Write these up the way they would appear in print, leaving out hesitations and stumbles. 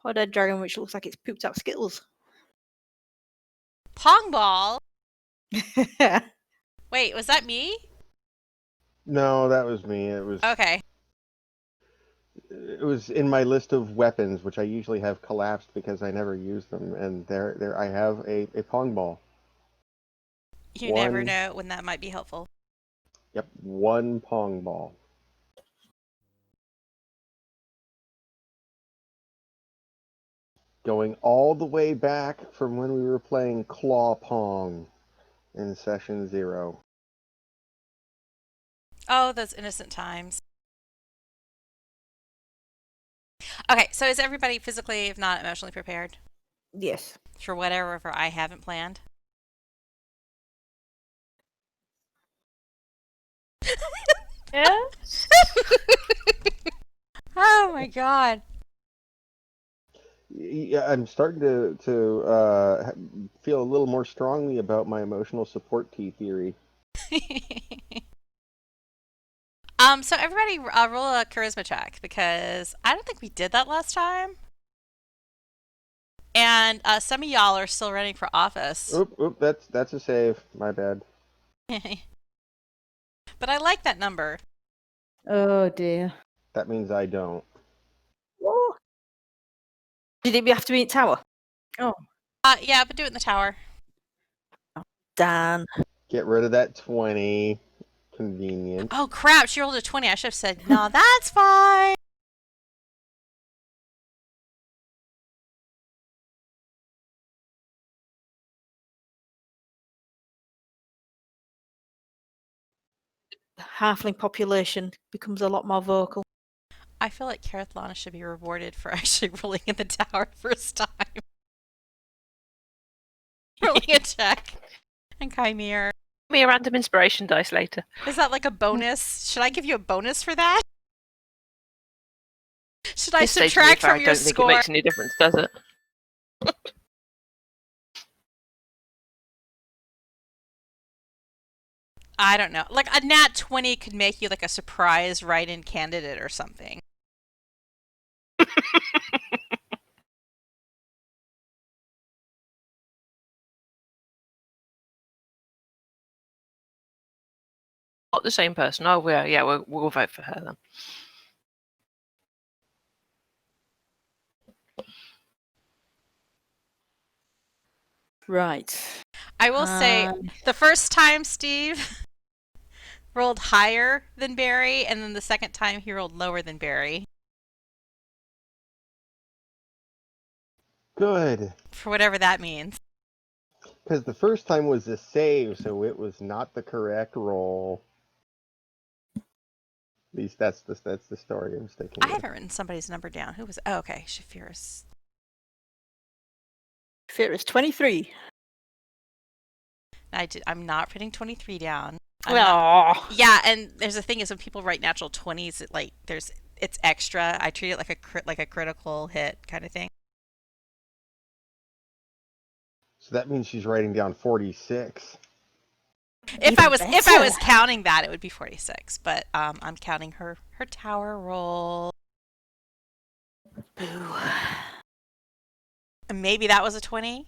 Pod-head dragon, which looks like it's pooped out Skittles. Pong ball? Wait, was that me? No, that was me. It was Okay. It was in my list of weapons, which I usually have collapsed because I never use them. And there I have a pong ball. You never know when that might be helpful. Yep, one pong ball. Going all the way back from when we were playing claw pong in session 0. Oh, those innocent times. Okay, so is everybody physically, if not emotionally, prepared? Yes. For whatever I haven't planned? Yes. Oh my god. Yeah, I'm starting to feel a little more strongly about my emotional support tea theory. So everybody roll a charisma check, because I don't think we did that last time. And some of y'all are still running for office. Oop, that's a save. My bad. But I like that number. Oh dear. That means I don't. Oh. Did it have to be in tower? Oh. Yeah, but do it in the tower. Oh, Dan. Get rid of that 20. Convenient. Oh crap, she rolled a 20. I should have said, no, that's fine. The halfling population becomes a lot more vocal. I feel like Kerithlana should be rewarded for actually rolling in the tower first time. Rolling a check. And Kymir. Give me a random inspiration dice later. Is that like a bonus? Should I give you a bonus for that? Should I subtract from your score? I don't think it makes any difference, does it? I don't know. Like a nat 20 could make you like a surprise write-in candidate or something. Not the same person. Oh, yeah, we'll vote for her then. Right. I will say, the first time Stiiv rolled higher than Barry, and then the second time he rolled lower than Barry. Good. For whatever that means. Because the first time was a save, so it was not the correct roll. At least that's the story I'm sticking I with. haven't written somebody's number down. Who was? Oh, okay, Shaefira's. Shaefira's 23. I'm not putting 23 down. Yeah, and there's the thing is when people write natural 20s, it's extra. I treat it like a critical hit kind of thing. So that means she's writing down 46. If I was counting that, it would be 46. But I'm counting her tower roll. Boo. Maybe that was a 20.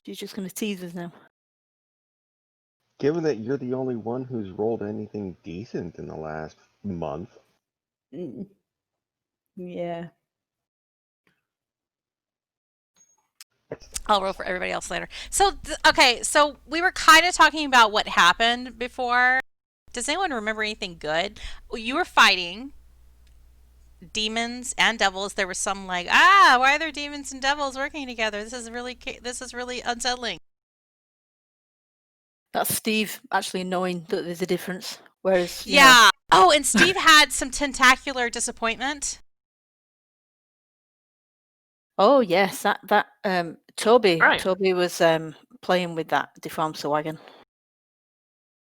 She's just going to tease us now. Given that you're the only one who's rolled anything decent in the last month. Yeah. I'll roll for everybody else later. So, okay, so we were kind of talking about what happened before. Does anyone remember anything good? Well, you were fighting demons and devils. There was some like, why are there demons and devils working together? This is really unsettling. That's Stiiv actually knowing that there's a difference. Whereas, yeah. Oh, and Stiiv had some tentacular disappointment. Oh yes, that Toby. Right. Toby was playing with that deformed wagon.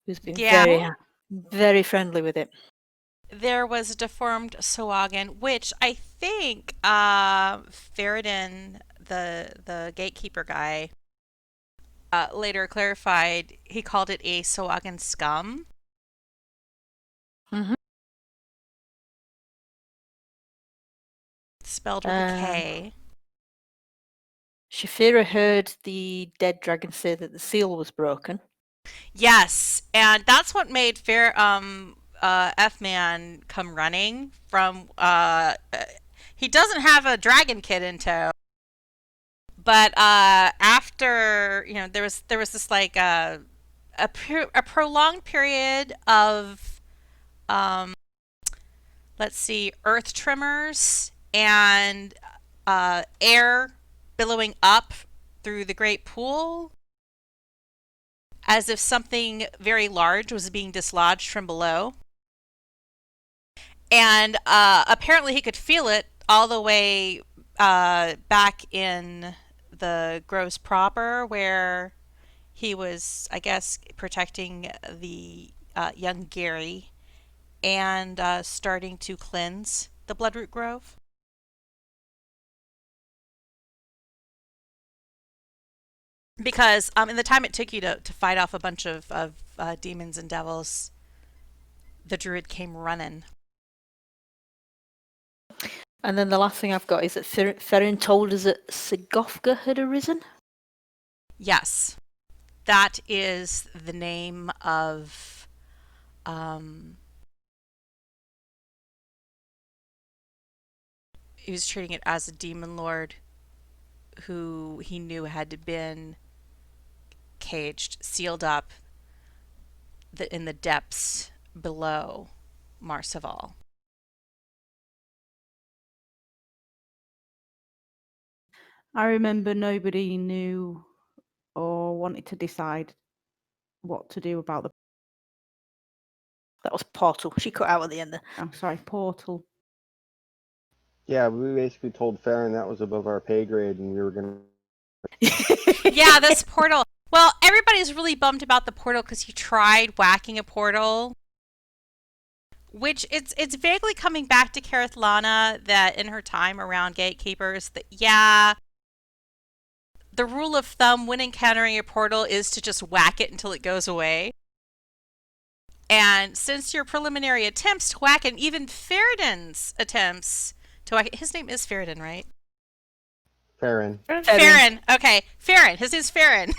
He's been very friendly with it. There was a deformed Sawagan, which I think Faradin, the gatekeeper guy, later clarified. He called it a Sawagan scum. Mm-hmm. Spelled with a K. Shaefira heard the dead dragon say that the seal was broken. Yes, and that's what made F-Man come running from. He doesn't have a dragon kid in tow, but after there was this like a prolonged period of let's see, earth tremors and air billowing up through the great pool, as if something very large was being dislodged from below. And apparently he could feel it all the way back in the groves proper, where he was, I guess, protecting the young Gary and starting to cleanse the Bloodroot Grove. Because in the time it took you to fight off a bunch of demons and devils, the druid came running. And then the last thing I've got is that Ferrin told us that Sigofka had arisen. Yes. That is the name of he was treating it as a demon lord who he knew had been caged, sealed up in the depths below Marseval. I remember nobody knew or wanted to decide what to do about the... That was Portal. She cut out at the end there. I'm sorry, portal. Yeah, we basically told Farron that was above our pay grade, and we were gonna. Yeah, this portal. Well, everybody's really bummed about the portal because he tried whacking a portal, which it's vaguely coming back to Kerithlana that in her time around gatekeepers that the rule of thumb when encountering a portal is to just whack it until it goes away. And since your preliminary attempts to whack it, and even Ferridin's attempts to whack it, his name is Ferridin, right? Farron. Farron. Okay, Farron. His name's Farron.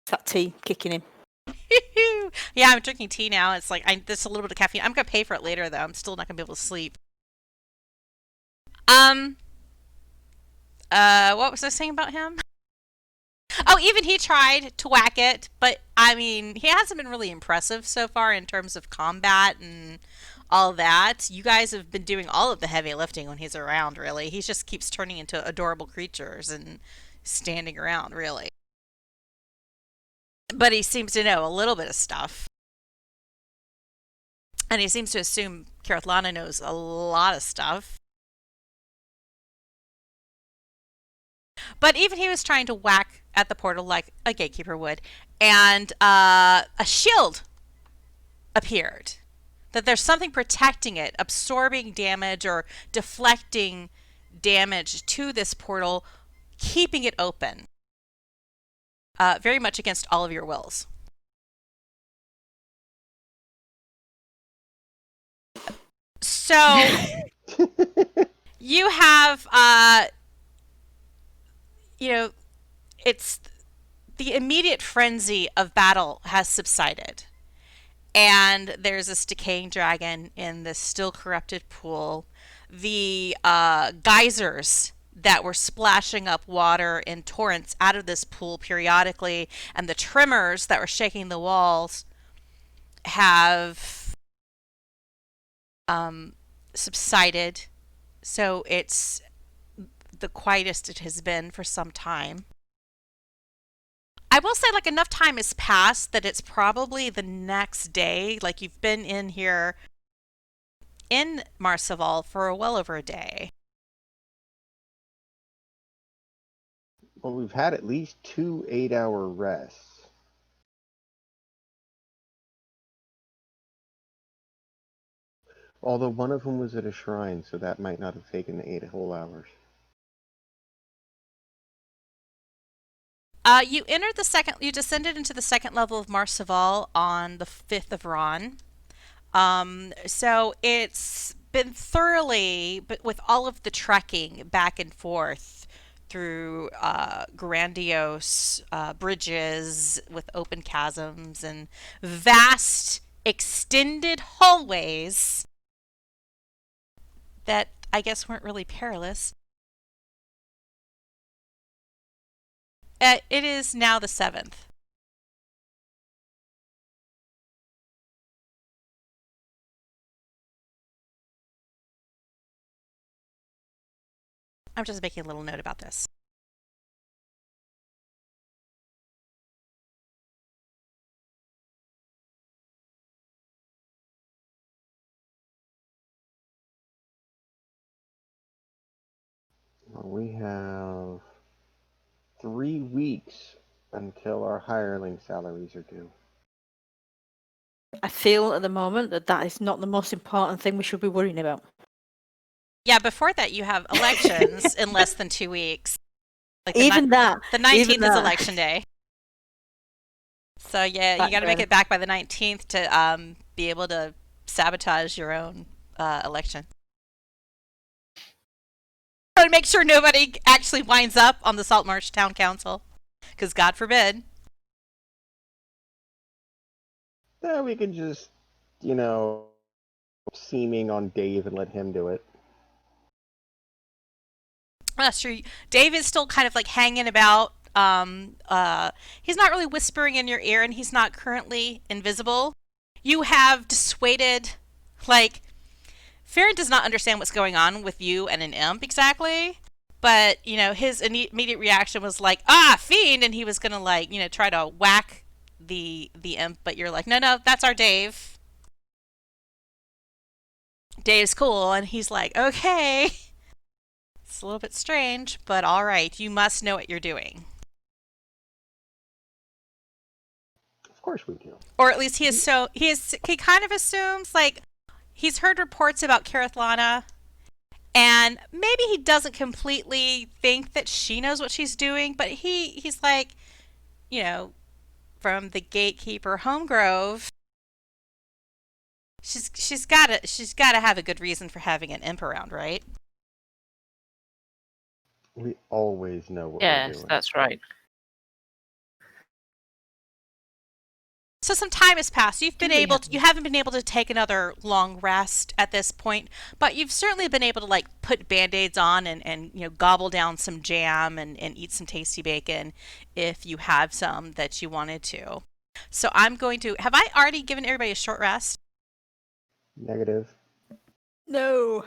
That tea kicking him. Yeah, I'm drinking tea now. It's like there's a little bit of caffeine. I'm gonna pay for it later though. I'm still not gonna be able to sleep. What was I saying about him? Oh, even he tried to whack it, but I mean, he hasn't been really impressive so far in terms of combat and all that. You guys have been doing all of the heavy lifting when he's around, really. He just keeps turning into adorable creatures and standing around, really. But he seems to know a little bit of stuff. And he seems to assume Kerithlana knows a lot of stuff. But even he was trying to whack at the portal like a gatekeeper would, and a shield appeared. That there's something protecting it, absorbing damage or deflecting damage to this portal, keeping it open. Very much against all of your wills. So you have it's the immediate frenzy of battle has subsided, and there's this decaying dragon in this still corrupted pool. The geysers that were splashing up water in torrents out of this pool periodically, and the tremors that were shaking the walls have subsided. So it's the quietest it has been for some time. I will say, like, enough time has passed that it's probably the next day. Like, you've been in here in Marseval for well over a day. Well, we've had at least 2 8-hour rests. Although one of them was at a shrine, so that might not have taken the 8 whole hours. You descended into the second level of Marseval on the 5th of Ron. So it's been thoroughly, but with all of the trekking back and forth through grandiose bridges with open chasms and vast extended hallways that I guess weren't really perilous. It is now the 7th. I'm just making a little note about this. We have 3 weeks until our hireling salaries are due. I feel at the moment that is not the most important thing we should be worrying about. Yeah, before that you have elections in less than 2 weeks. Like The 19th is election day. So yeah, you got to make it back by the 19th to be able to sabotage your own election. To make sure nobody actually winds up on the Saltmarsh Town Council, because God forbid. Yeah, we can just, seeming on Dave and let him do it. That's true. Dave is still kind of like hanging about. He's not really whispering in your ear, and he's not currently invisible. You have dissuaded, Farron does not understand what's going on with you and an imp exactly, but, his immediate reaction was like, fiend, and he was going to, try to whack the imp, but you're like, no, that's our Dave. Dave's cool, and he's like, okay. It's a little bit strange, but all right, you must know what you're doing. Of course we do. Or at least he kind of assumes, he's heard reports about Kerithlana, and maybe he doesn't completely think that she knows what she's doing, but he's like, from the gatekeeper Homegrove, she's got to have a good reason for having an imp around, right? We always know what we're doing. Yes, that's right. So some time has passed. You haven't been able to take another long rest at this point, but you've certainly been able to put band-aids on and gobble down some jam and eat some tasty bacon if you have some that you wanted to. So have I already given everybody a short rest? Negative. No.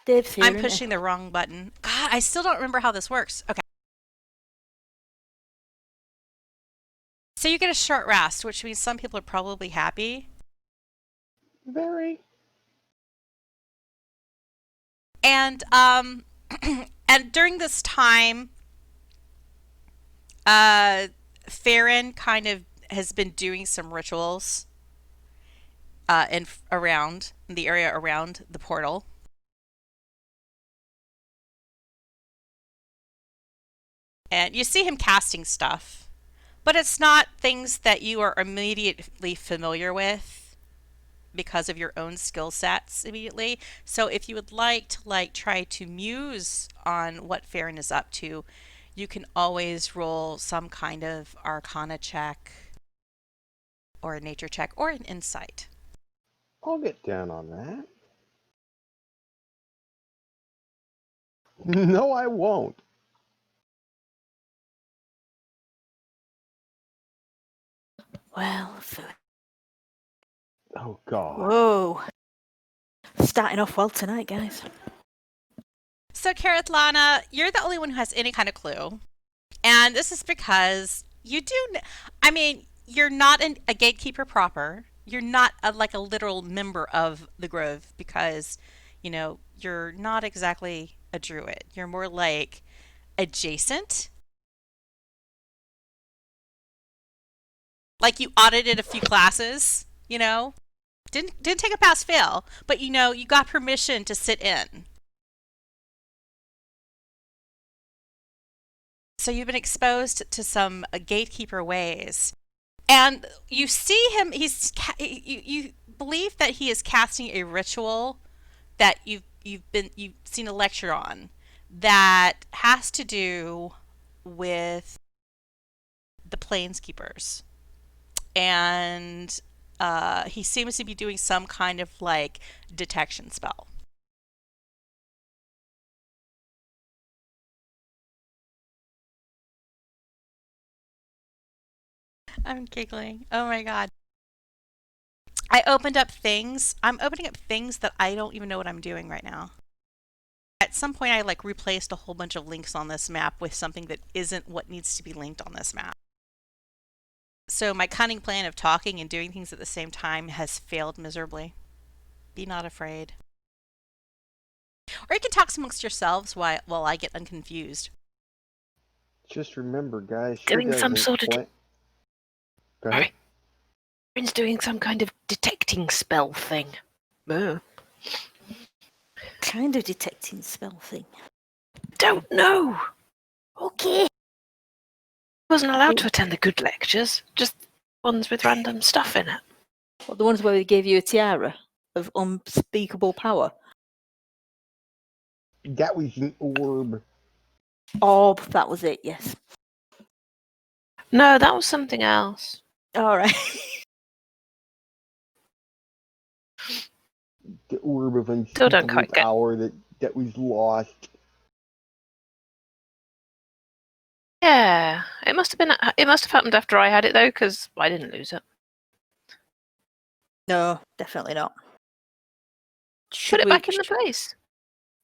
Dave's here, I'm pushing the wrong button. God, I still don't remember how this works. Okay. So you get a short rest, which means some people are probably happy. Very. And and during this time, Farron kind of has been doing some rituals in the area around the portal. And you see him casting stuff, but it's not things that you are immediately familiar with because of your own skill sets immediately. So if you would like to try to muse on what Farron is up to, you can always roll some kind of arcana check or a nature check or an insight. I'll get down on that. No, I won't. Well, Oh, God. whoa. Starting off well tonight, guys. So, Kerithlana, you're the only one who has any kind of clue. And this is because you're not a gatekeeper proper. You're not a literal member of the Grove because, you're not exactly a druid. You're more like adjacent. Like you audited a few classes, Didn't take a pass fail, but you got permission to sit in. So you've been exposed to some gatekeeper ways. And you see him, you believe that he is casting a ritual that you've seen a lecture on that has to do with the planeskeepers. And he seems to be doing some kind of like detection spell. I'm giggling. Oh my god. I opened up things. I'm opening up things that I don't even know what I'm doing right now. At some point I like replaced a whole bunch of links on this map with something that isn't what needs to be linked on this map. So my cunning plan of talking and doing things at the same time has failed miserably. Be not afraid. Or you can talk amongst yourselves while I get unconfused. Just remember, guys. Doing some sort of. Go ahead. Erin's doing some kind of detecting spell thing. Kind of detecting spell thing. Don't know. Okay. Wasn't allowed to attend the good lectures, just ones with random stuff in it. What, the ones where they gave you a tiara of unspeakable power? That was an orb. Orb, that was it, yes. No, that was something else. All right. The orb of Still don't unspeakable quite get. power that was lost. Yeah, it must have happened after I had it though, because I didn't lose it. No, definitely not. Put it back in the place.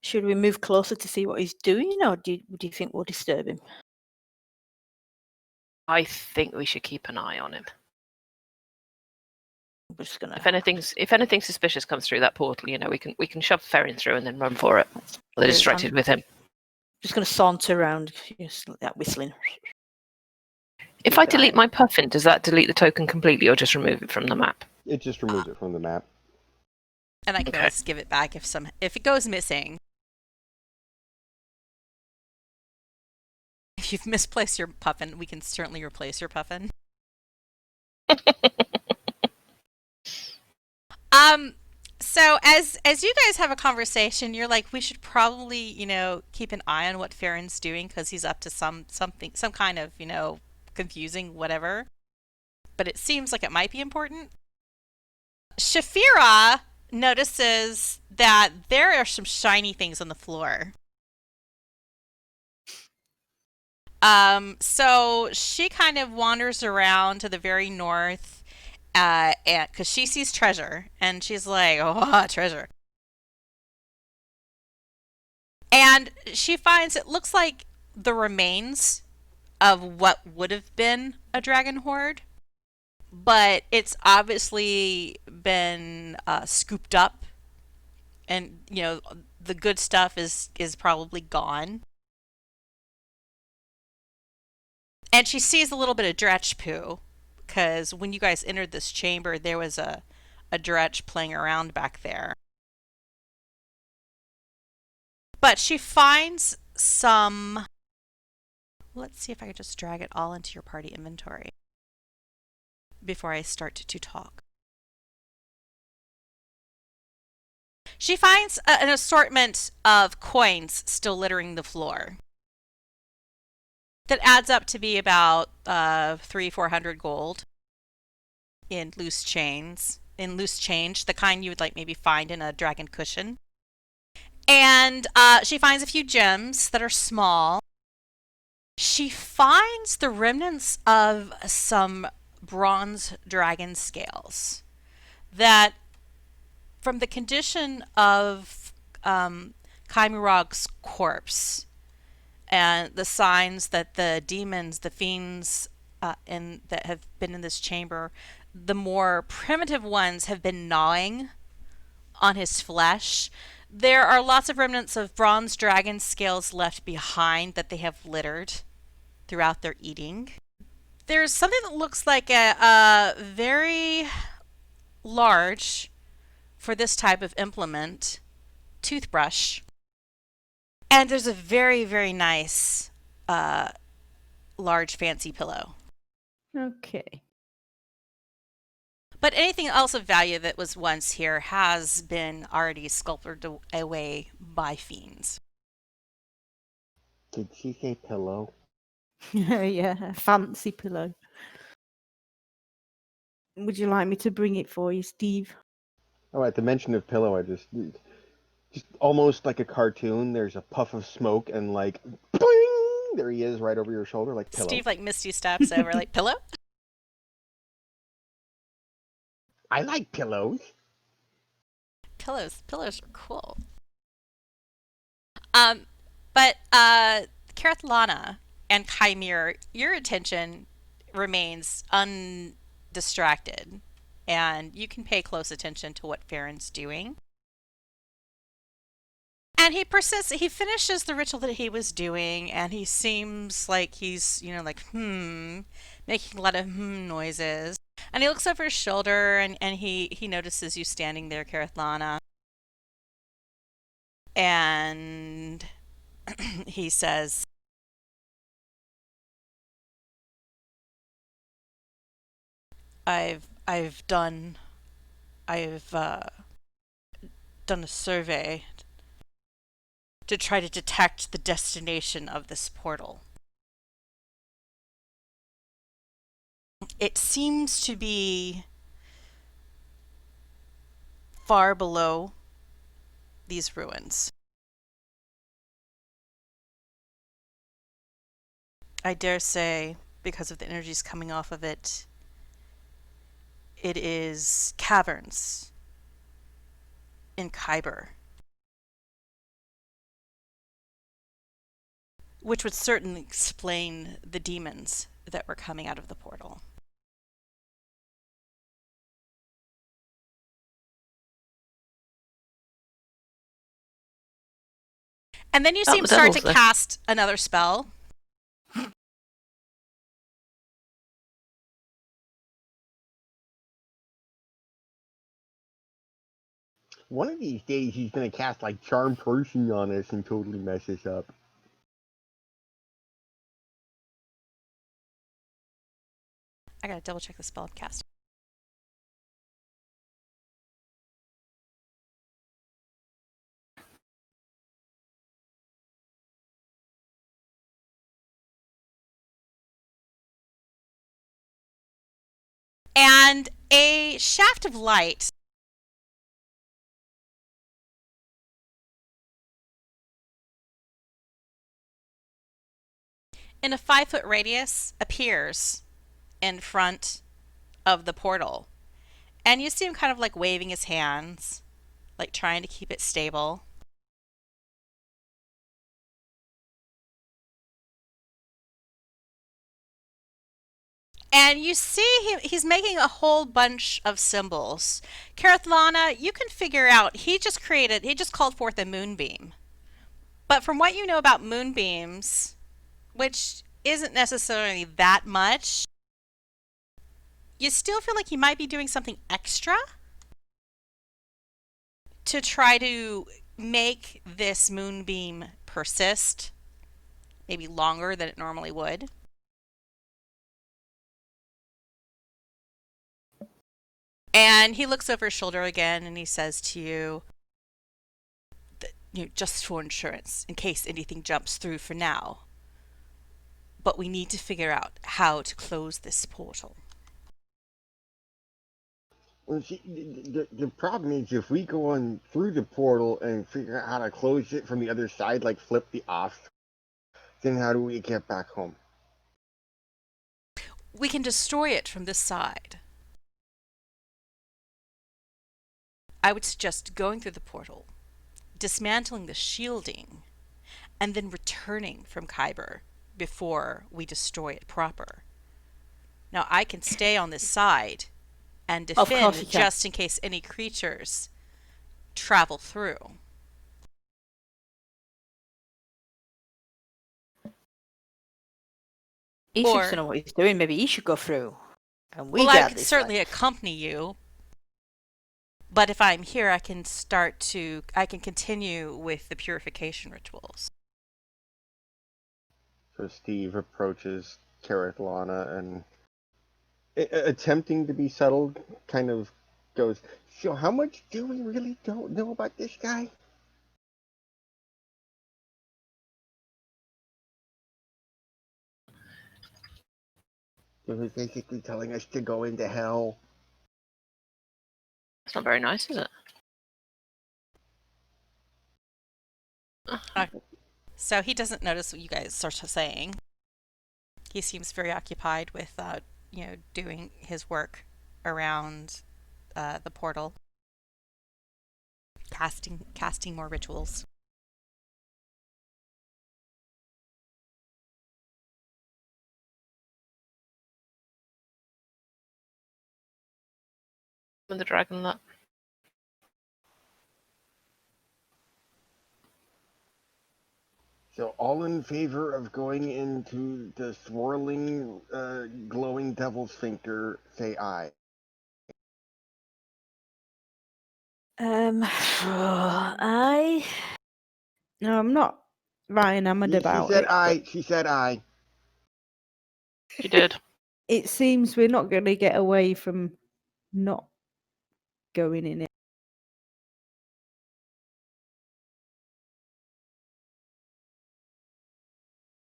Should we move closer to see what he's doing, or do you think we'll disturb him? I think we should keep an eye on him. We're just gonna. If anything suspicious comes through that portal, we can shove Ferrin through and then run for it. They're distracted with him. Just gonna saunter around, just like that, whistling. If I delete my puffin, does that delete the token completely, or just remove it from the map? It just removes it from the map. And I can always give it back if it goes missing. If you've misplaced your puffin, we can certainly replace your puffin. So as you guys have a conversation, you're like, we should probably, keep an eye on what Ferrin's doing because he's up to some kind of, confusing whatever. But it seems like it might be important. Shaefira notices that there are some shiny things on the floor. So she kind of wanders around to the very north, and because she sees treasure, and she's like, "Oh, treasure!" And she finds it looks like the remains of what would have been a dragon hoard, but it's obviously been scooped up, and the good stuff is probably gone. And she sees a little bit of dretch poo, because when you guys entered this chamber, there was a dretch playing around back there. But she finds some. Let's see if I can just drag it all into your party inventory before I start to talk. She finds an assortment of coins still littering the floor. That adds up to be about 300-400 gold in loose change, the kind you would like maybe find in a dragon cushion. And she finds a few gems that are small. She finds the remnants of some bronze dragon scales that, from the condition of Kymirog's corpse, and the signs that the demons, the fiends that have been in this chamber, the more primitive ones have been gnawing on his flesh. There are lots of remnants of bronze dragon scales left behind that they have littered throughout their eating. There's something that looks like a very large for this type of implement, toothbrush. And there's a very, very nice, large, fancy pillow. Okay. But anything else of value that was once here has been already sculpted away by fiends. Did she say pillow? Yeah, a fancy pillow. Would you like me to bring it for you, Stiiv? Oh, at the mention of pillow, I just almost like a cartoon. There's a puff of smoke and like, boing! There he is, right over your shoulder, like pillow. Stiiv like misty steps over, like pillow. I like pillows. Pillows are cool. But Kerithlana and Kymir, your attention remains undistracted, and you can pay close attention to what Farron's doing. And he persists. He finishes the ritual that he was doing, and he seems like he's, like making a lot of noises. And he looks over his shoulder, and he notices you standing there, Kerithlana. And he says, I've done a survey to try to detect the destination of this portal. It seems to be far below these ruins. I dare say, because of the energies coming off of it, it is caverns in Khyber. Which would certainly explain the demons that were coming out of the portal. And then you see him start to cast another spell. One of these days, he's gonna cast like Charm Person on us and totally mess us up. I gotta double check the spell cast. And a shaft of light in a 5-foot radius appears in front of the portal. And you see him kind of like waving his hands, like trying to keep it stable. And you see he's making a whole bunch of symbols. Kerithlana, you can figure out, he just called forth a moonbeam. But from what you know about moonbeams, which isn't necessarily that much, you still feel like he might be doing something extra to try to make this moonbeam persist, maybe longer than it normally would. And he looks over his shoulder again and he says to you, just for insurance, in case anything jumps through for now. But we need to figure out how to close this portal. Well, see, the problem is if we go on through the portal and figure out how to close it from the other side, like flip the off, then how do we get back home? We can destroy it from this side. I would suggest going through the portal, dismantling the shielding, and then returning from Khyber before we destroy it proper. Now, I can stay on this side and defend just in case any creatures travel through. He seems to know what he's doing. Maybe he should go through. And I can certainly accompany you. But if I'm here, I can continue with the purification rituals. So Stiiv approaches Kerithlana and, attempting to be settled, kind of goes, "So how much do we really don't know about this guy?" He was basically telling us to go into hell. It's not very nice, is it? So he doesn't notice what you guys are saying. He seems very occupied with, doing his work around the portal, casting more rituals. With the dragon that. So all in favor of going into the swirling, glowing devil sphincter, say aye. I No, I'm not right enamoured She about said it. aye. She said aye. She did. It seems we're not going to get away from not going in it.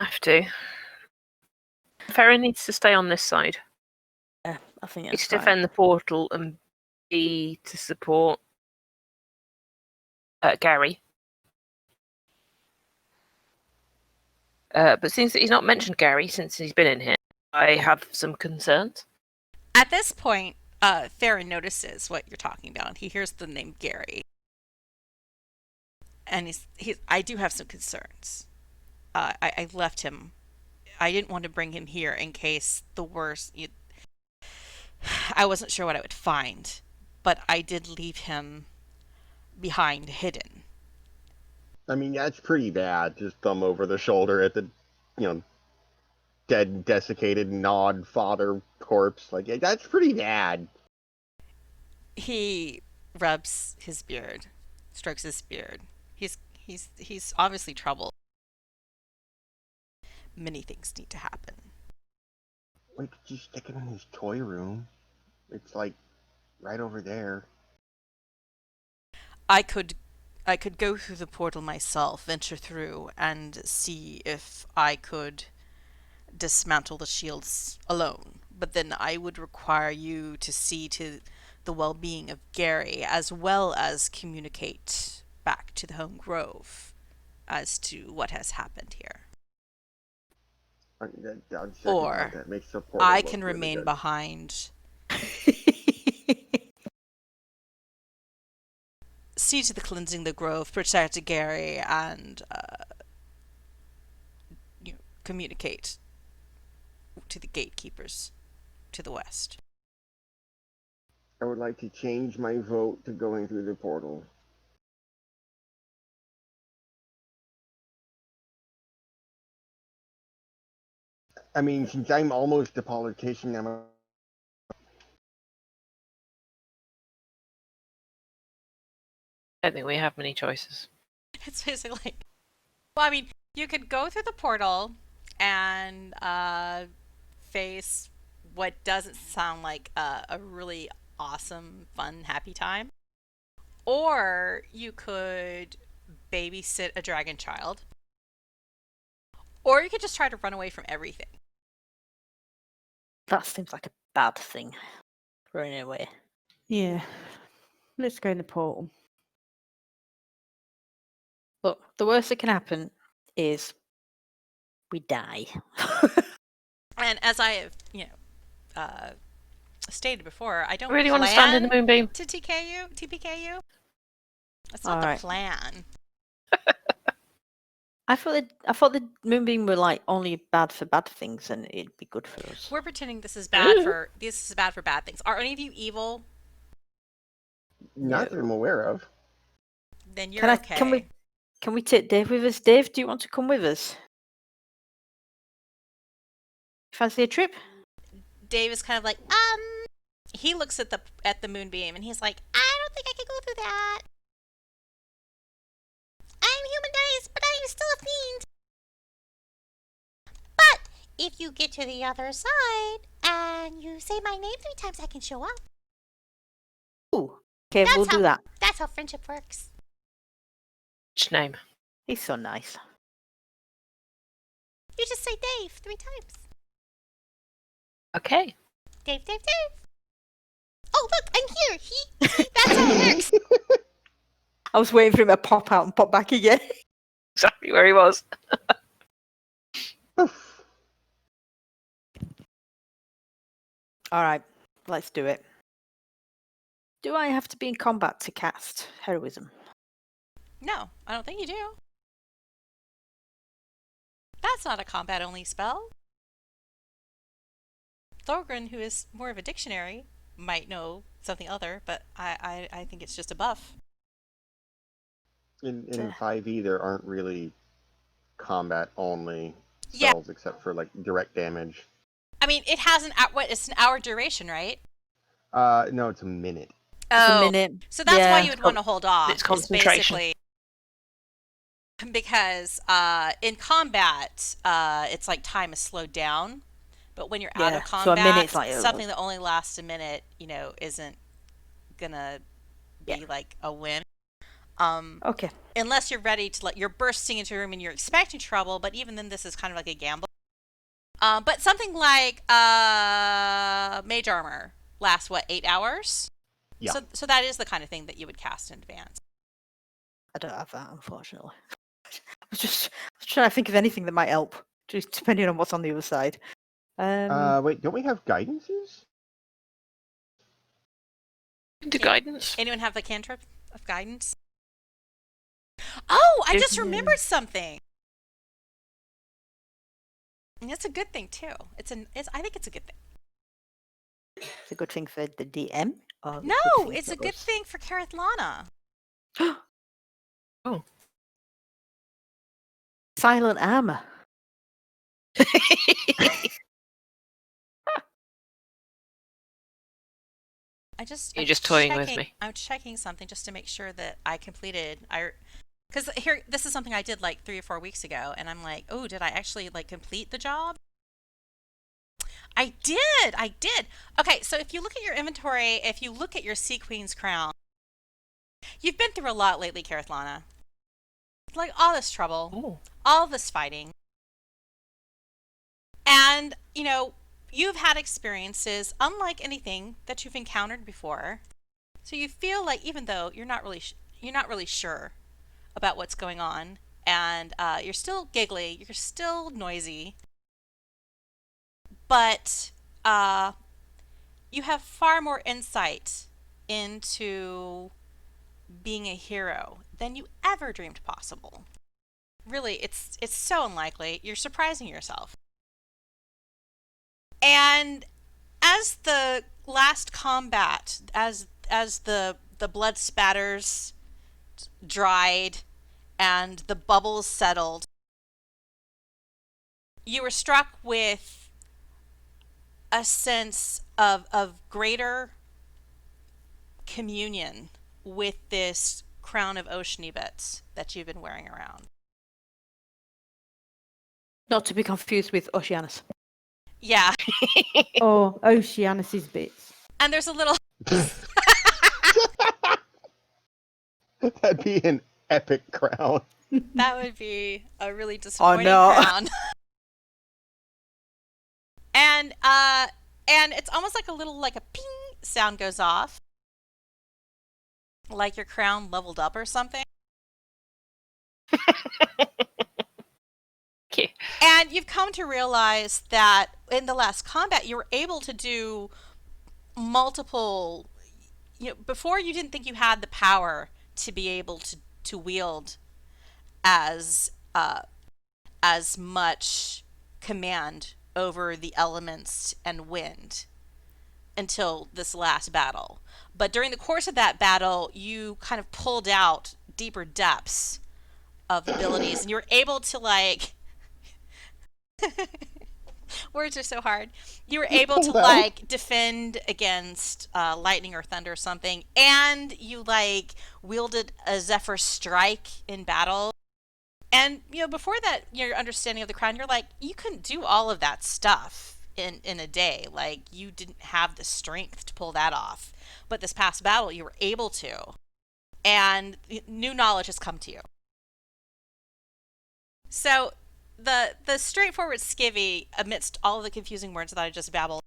Have to. Ferry needs to stay on this side. I think It's that's to fine. defend the portal and B to support Gary. But since he's not mentioned Gary since he's been in here, I have some concerns. At this point, Theron notices what you're talking about. He hears the name Gary. And I do have some concerns. I left him. I didn't want to bring him here in case the worst. I wasn't sure what I would find, but I did leave him behind, hidden. I mean, that's pretty bad. Just thumb over the shoulder at the, dead, desiccated, gnawed father corpse. Like, yeah, that's pretty bad. He rubs his beard, strokes his beard. He's obviously troubled. Many things need to happen. We could just stick him in his toy room. It's like right over there. I could go through the portal myself, venture through, and see if I could dismantle the shields alone. But then I would require you to see to the well-being of Gary, as well as communicate back to the home grove as to what has happened here. Or that makes the portal I look can really remain good. behind. See to the cleansing the grove, protect Gary, and communicate to the gatekeepers to the west. I would like to change my vote to going through the portal. I mean, since I'm almost a politician, I'm I don't think we have many choices. It's basically, well, I mean, you could go through the portal and face what doesn't sound like a really awesome, fun, happy time. Or you could babysit a dragon child. Or you could just try to run away from everything. That seems like a bad thing. Running away. Yeah. Let's go in the portal. Look, the worst that can happen is we die. And as I have, stated before, I don't Really plan want to stand in the moonbeam? to TPK you. That's not All the right. plan. I thought the moonbeam were like only bad for bad things, and it'd be good for us. We're pretending this is bad for bad things. Are any of you evil? not that I'm aware of. Then you're okay. Can we take Dave with us? Dave, do you want to come with us? Fancy a trip? Dave is kind of like, he looks at the moonbeam and he's like, I don't think I can go through that. I'm humanized, but I'm still a fiend. But if you get to the other side and you say my name 3 times, I can show up. Ooh. Okay, we'll do that. That's how friendship works. Which name? He's so nice. You just say Dave 3 times. Okay. Dave, Dave, Dave. Oh, look, I'm here. See, that's how it works. I was waiting for him to pop out and pop back again. Exactly where he was. All right, let's do it. Do I have to be in combat to cast heroism? No, I don't think you do. That's not a combat-only spell. Thorgrin, who is more of a dictionary, might know something other, but I think it's just a buff. In 5e, there aren't really combat-only Yeah. spells except for like direct damage. I mean, it has it's an hour duration, right? No, it's a minute. It's a minute. So that's why you would want to hold off. It's concentration. Basically because in combat, it's like time is slowed down. But when you're out of so a combat, minute's like, something that only lasts a minute, isn't gonna be like a win. Okay. Unless you're ready to you're bursting into a room and you're expecting trouble, but even then this is kind of like a gamble. But something like mage armor lasts 8 hours? Yeah. So that is the kind of thing that you would cast in advance. I don't have that, unfortunately. I was trying to think of anything that might help, just depending on what's on the other side. Wait, don't we have guidances? The guidance. Anyone have the cantrip of guidance? Oh, I just remembered something. And it's a good thing too. I think it's a good thing. It's a good thing for the DM. No, it's a good thing for Kerithlana. Oh. Silent armor. You're just toying with me. I'm checking something just to make sure that I completed. Because this is something I did 3 or 4 weeks ago, and I'm like, oh, did I actually complete the job? I did. Okay, so if you look at your inventory, if you look at your Sea Queen's crown, you've been through a lot lately, Kerithlana. All this trouble, all this fighting, and you've had experiences unlike anything that you've encountered before. So you feel like even though you're not really sure about what's going on, and you're still giggly, you're still noisy, but you have far more insight into being a hero than you ever dreamed possible. Really, it's so unlikely. You're surprising yourself. And as the last combat, as the blood spatters dried and the bubbles settled, you were struck with a sense of greater communion with this crown of oceany bits that you've been wearing around. Not to be confused with Oceanus. Yeah. Oh, Oceanus's bits. And there's a little... That'd be an epic crown. That would be a really disappointing crown. And it's almost like a ping sound goes off. Like your crown leveled up or something. Okay. And you've come to realize that in the last combat, you were able to do multiple... before you didn't think you had the power to be able to wield as much command over the elements and wind until this last battle. But during the course of that battle, you kind of pulled out deeper depths of abilities, and you were able to Words are so hard. You were able to pulled out. like defend against lightning or thunder or something, and you like wielded a Zephyr Strike in battle. And before that, your understanding of the crown, you're like, you couldn't do all of that stuff in a day. Like, you didn't have the strength to pull that off. But this past battle, you were able to, and new knowledge has come to you. So the straightforward skivvy, amidst all of the confusing words that I just babbled,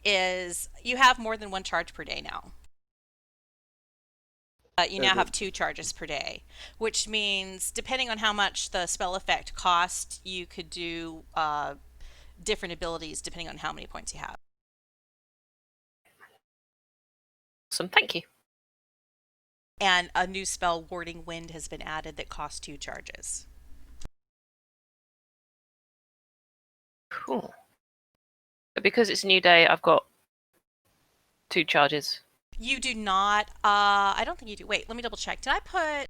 is you have more than one charge per day now. You now have 2 charges per day, which means depending on how much the spell effect costs, you could do different abilities depending on how many points you have. Awesome, thank you. And a new spell, Warding Wind, has been added that costs 2 charges. Cool. But because it's a new day, I've got 2 charges. You do not. I don't think you do. Wait, let me double check. Did I put?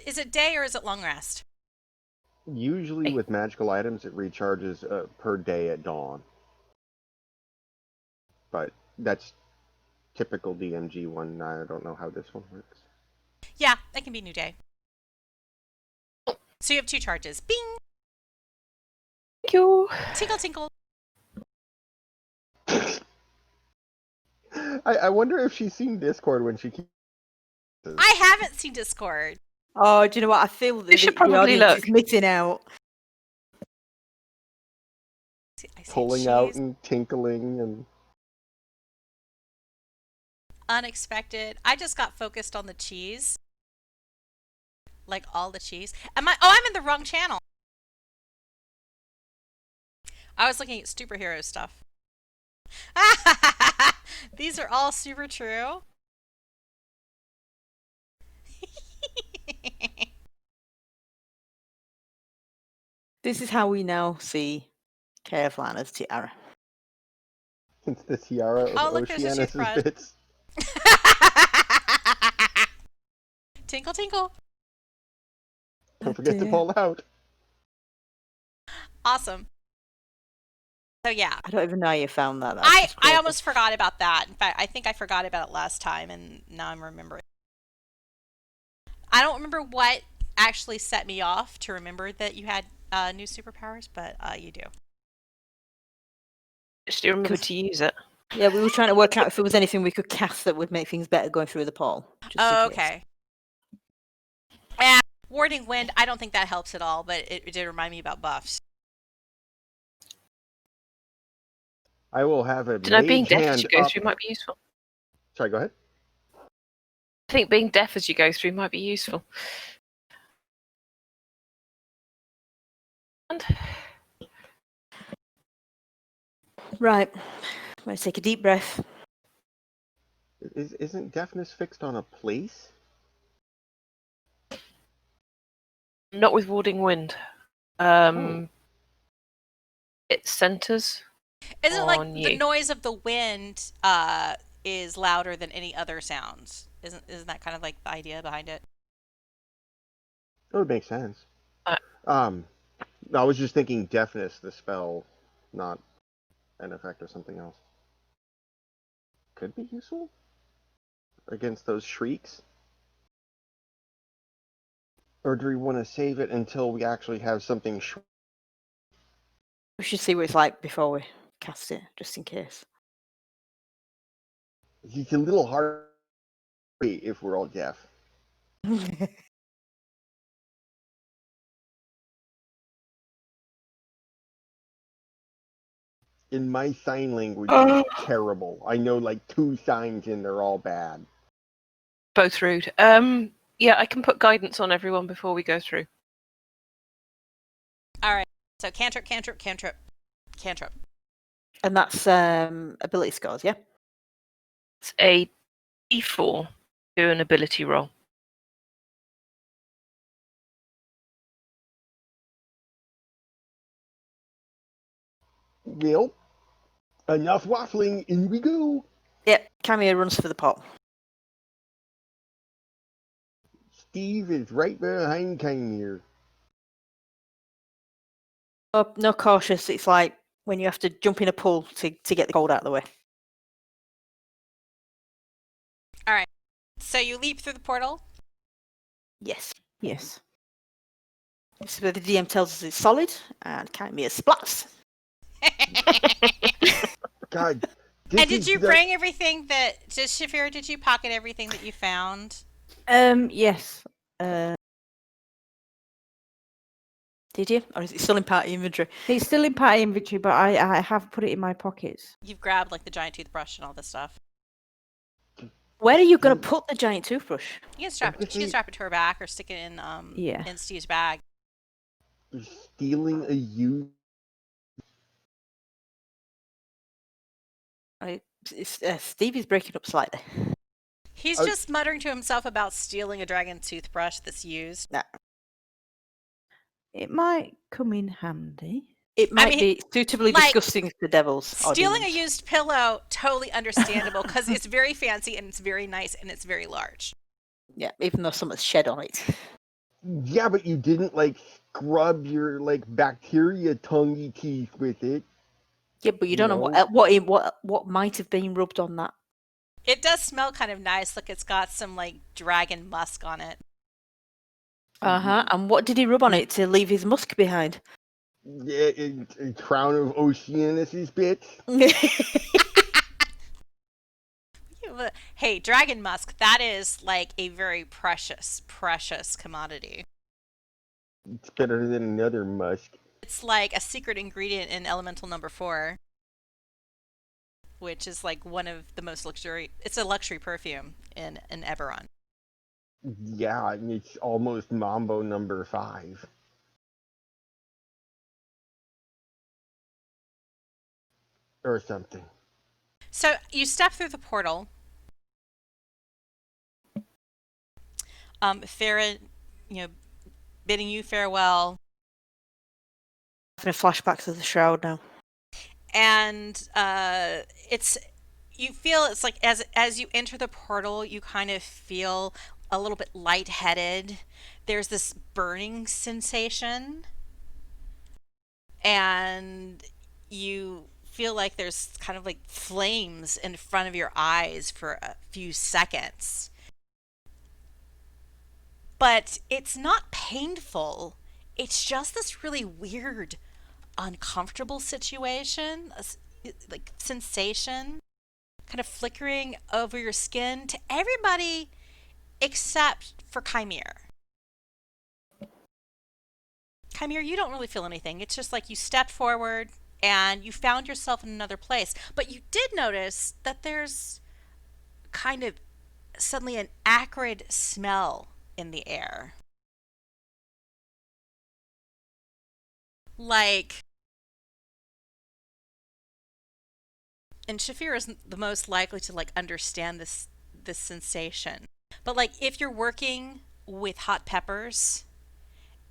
Is it day or is it long rest? Usually with magical items, it recharges per day at dawn. But that's typical DMG one. I don't know how this one works. Yeah, that can be new day. So you have 2 charges. Bing! Thank you. Tinkle, tinkle. I wonder if she's seen Discord when she keeps. I haven't seen Discord. Oh, do you know what? I feel that You should the probably audience look. is missing out. I see Pulling cheese. out and tinkling and. Unexpected. I just got focused on the cheese. Like all the cheese. I'm in the wrong channel. I was looking at superhero stuff. These are all super true. This is how we now see Kerithlana's tiara. It's the tiara of Oh, look, there's a Oceanus' toothbrush. bits. Tinkle, tinkle. Don't forget to pull out. Awesome. So yeah. I don't even know how you found that. That's I just crazy. almost forgot about that. In fact, I think I forgot about it last time, and now I'm remembering. I don't remember what actually set me off to remember that you had new superpowers, but you do. Just do remember to use it. Yeah, we were trying to work out if there was anything we could cast that would make things better going through the portal. Just Oh, in case. okay. Yeah, Warding Wind, I don't think that helps at all, but it did remind me about buffs. I will have a Do you know being mage deaf as hand you go up. through might be useful? Sorry, go ahead. I think being deaf as you go through might be useful. And Right. I'm going to take a deep breath. Isn't deafness fixed on a place? not with Warding Wind. It centers. Isn't it like on the you. noise of the wind is louder than any other sounds? Isn't that kind of like the idea behind it? That would make sense. Uh, I was just thinking deafness, the spell, not an effect or something else. Could be useful against those shrieks. Or do we want to save it until we actually have something? We should see what it's like before we cast it, just in case. It's a little hard if we're all deaf. In my sign language, it's terrible. I know like 2 signs and they're all bad. Both rude. Yeah, I can put guidance on everyone before we go through. All right. So cantrip, cantrip, cantrip, cantrip. And that's ability scores, yeah? It's a D4 to an ability roll. Well, enough waffling, in we go. Yep, Kymir runs for the pot. Stiiv is right behind Kymir. Oh, no cautious. It's like when you have to jump in a pool to get the cold out of the way. All right. So you leap through the portal. Yes. Yes. This is where the DM tells us it's solid, and Kymir splats. God. And did you bring everything that... Shaefira, did you pocket everything that you found? Yes. Did you? Or is it still in party inventory? It's still in party inventory, but I have put it in my pockets. You've grabbed like the giant toothbrush and all this stuff. Where are you going to put the giant toothbrush? You can strap it. She can strap it to her back or stick it in Yeah. in Stiiv's bag. You're stealing a used. Steve is breaking up slightly. He's just muttering to himself about stealing a dragon toothbrush that's used. Nah. It might come in handy. It might be suitably like, disgusting to devils. Stealing a used pillow, totally understandable, because it's very fancy and it's very nice and it's very large. Yeah, even though someone's shed on it. Yeah, but you didn't like scrub your like bacteria tonguey teeth with it. Yeah, but you don't know what might have been rubbed on that. It does smell kind of nice. Look, it's got some like dragon musk on it. And what did he rub on it to leave his musk behind? Yeah, a crown of Oceanus's bits. Hey, dragon musk, that is like a very precious, precious commodity. It's better than another musk. It's like a secret ingredient in elemental number 4, which is like one of the most it's a luxury perfume in Eberron. Yeah, and it's almost Mambo number 5. Or something. So you step through the portal. Farah, bidding you farewell. Having flashbacks of the shroud now. And you feel it's like as you enter the portal, you kind of feel a little bit lightheaded. There's this burning sensation, and you feel like there's kind of like flames in front of your eyes for a few seconds. But it's not painful. It's just this really weird, uncomfortable situation, like sensation, kind of flickering over your skin to everybody except for Kymir. Kymir, you don't really feel anything. It's just like you stepped forward and you found yourself in another place. But you did notice that there's kind of suddenly an acrid smell in the air. Like, and Shaefira is the most likely to like understand this sensation. But like if you're working with hot peppers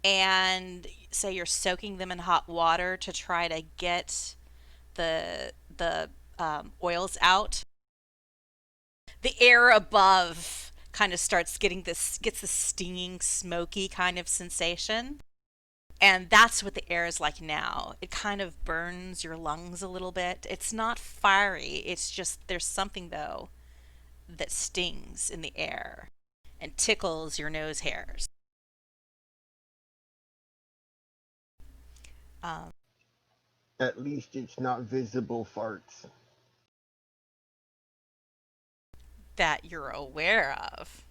and say you're soaking them in hot water to try to get the oils out, the air above kind of gets this stinging, smoky kind of sensation. And that's what the air is like now. It kind of burns your lungs a little bit. It's not fiery. It's just there's something, though, that stings in the air and tickles your nose hairs. At least it's not visible farts. That you're aware of.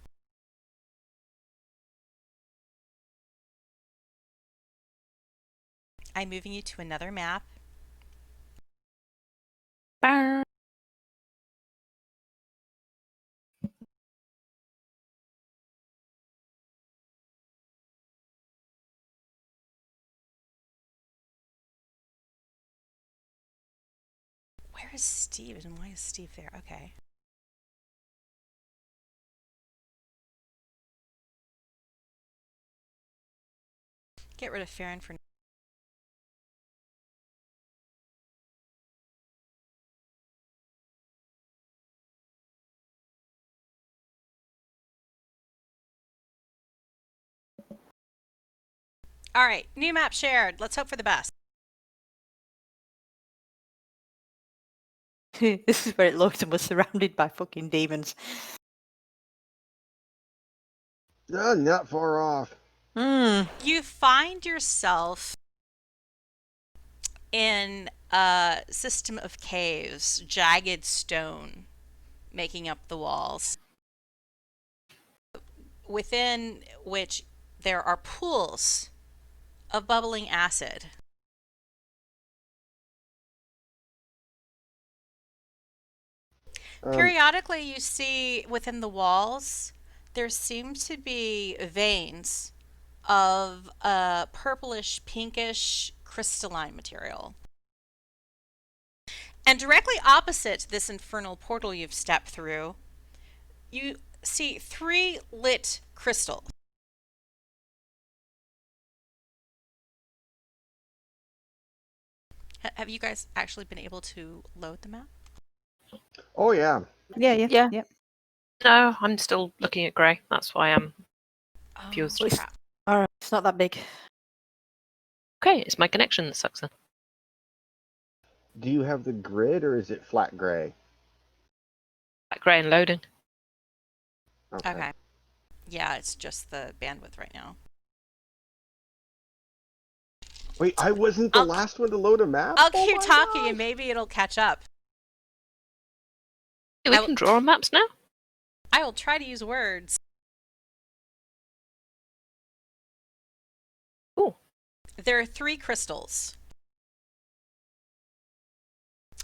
I'm moving you to another map. Bang. Where is Stiiv and why is Stiiv there? Okay. Get rid of Farron for... All right, new map shared. Let's hope for the best. This is where it looked and was surrounded by fucking demons. Not far off. You find yourself in a system of caves, jagged stone making up the walls, within which there are pools of bubbling acid. Periodically, you see within the walls, there seem to be veins of a purplish, pinkish, crystalline material. And directly opposite this infernal portal you've stepped through, you see 3 lit crystals. Have you guys actually been able to load the map? Oh yeah. Yeah. No, I'm still looking at grey. That's why I'm confused. Crap. Alright, it's not that big. Okay, it's my connection that sucks then. Do you have the grid or is it flat gray? Black grey and loading. Okay. Yeah, it's just the bandwidth right now. Wait, I wasn't the I'll- last one to load a map? I'll Oh keep my talking gosh. and maybe it'll catch up. We can draw on maps now? I will try to use words. Cool. There are 3 crystals.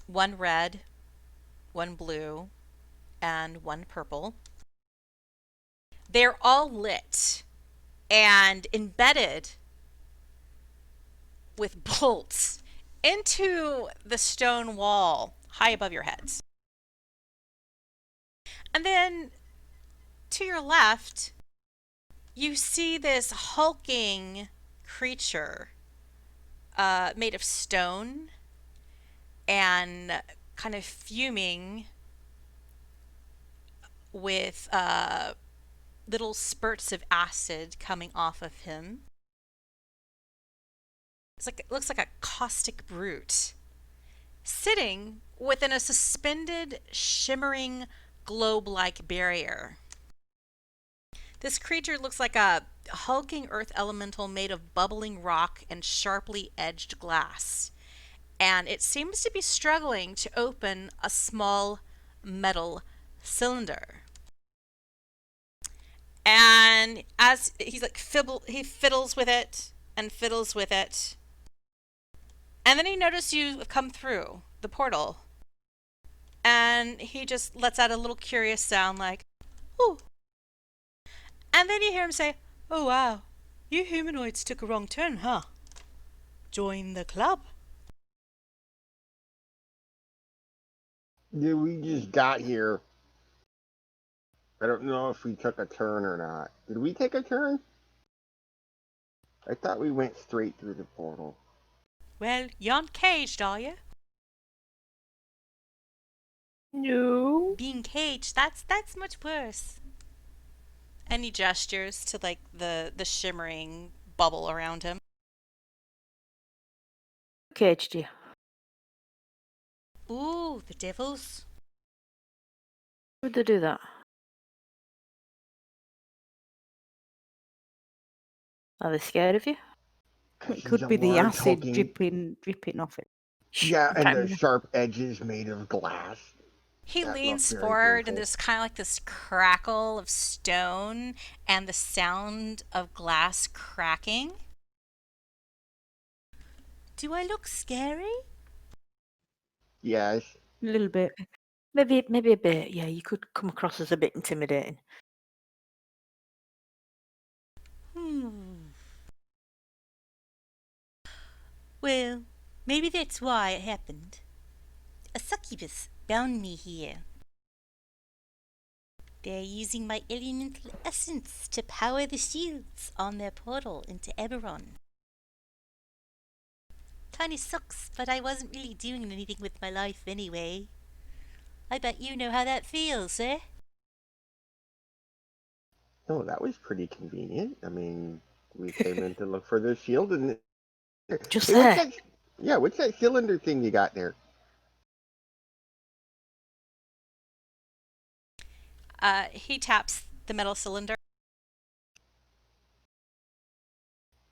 1 red, 1 blue, and 1 purple. They're all lit and embedded with bolts into the stone wall high above your heads. And then to your left, you see this hulking creature made of stone and kind of fuming with little spurts of acid coming off of him. It looks like a caustic brute sitting within a suspended, shimmering, globe-like barrier. This creature looks like a hulking earth elemental made of bubbling rock and sharply edged glass, and it seems to be struggling to open a small metal cylinder. And as he's like he fiddles with it and fiddles with it, and then he notices you have come through the portal, and he just lets out a little curious sound like, "Ooh." And then you hear him say, "Oh wow, you humanoids took a wrong turn, huh? Join the club." Yeah, we just got here. I don't know if we took a turn or not. Did we take a turn? I thought we went straight through the portal. Well, you aren't caged, are you? No. Being caged, that's much worse. And he gestures to like the shimmering bubble around him. Caged you. Ooh, the devils. Would they do that? Are they scared of you? It could be the acid dripping off it. Yeah, and the Time. sharp edges made of glass. He That leans looked very forward, painful. and there's kind of like this crackle of stone and the sound of glass cracking. Do I look scary? Yes. A little bit. Maybe a bit. Yeah, you could come across as a bit intimidating. Well, maybe that's why it happened. A succubus bound me here. They're using my elemental essence to power the shields on their portal into Eberron. Kinda sucks, but I wasn't really doing anything with my life anyway. I bet you know how that feels, eh? No, that was pretty convenient. I mean, we came in to look for the shield and... Just Hey, there. what's that cylinder thing you got there? He taps the metal cylinder.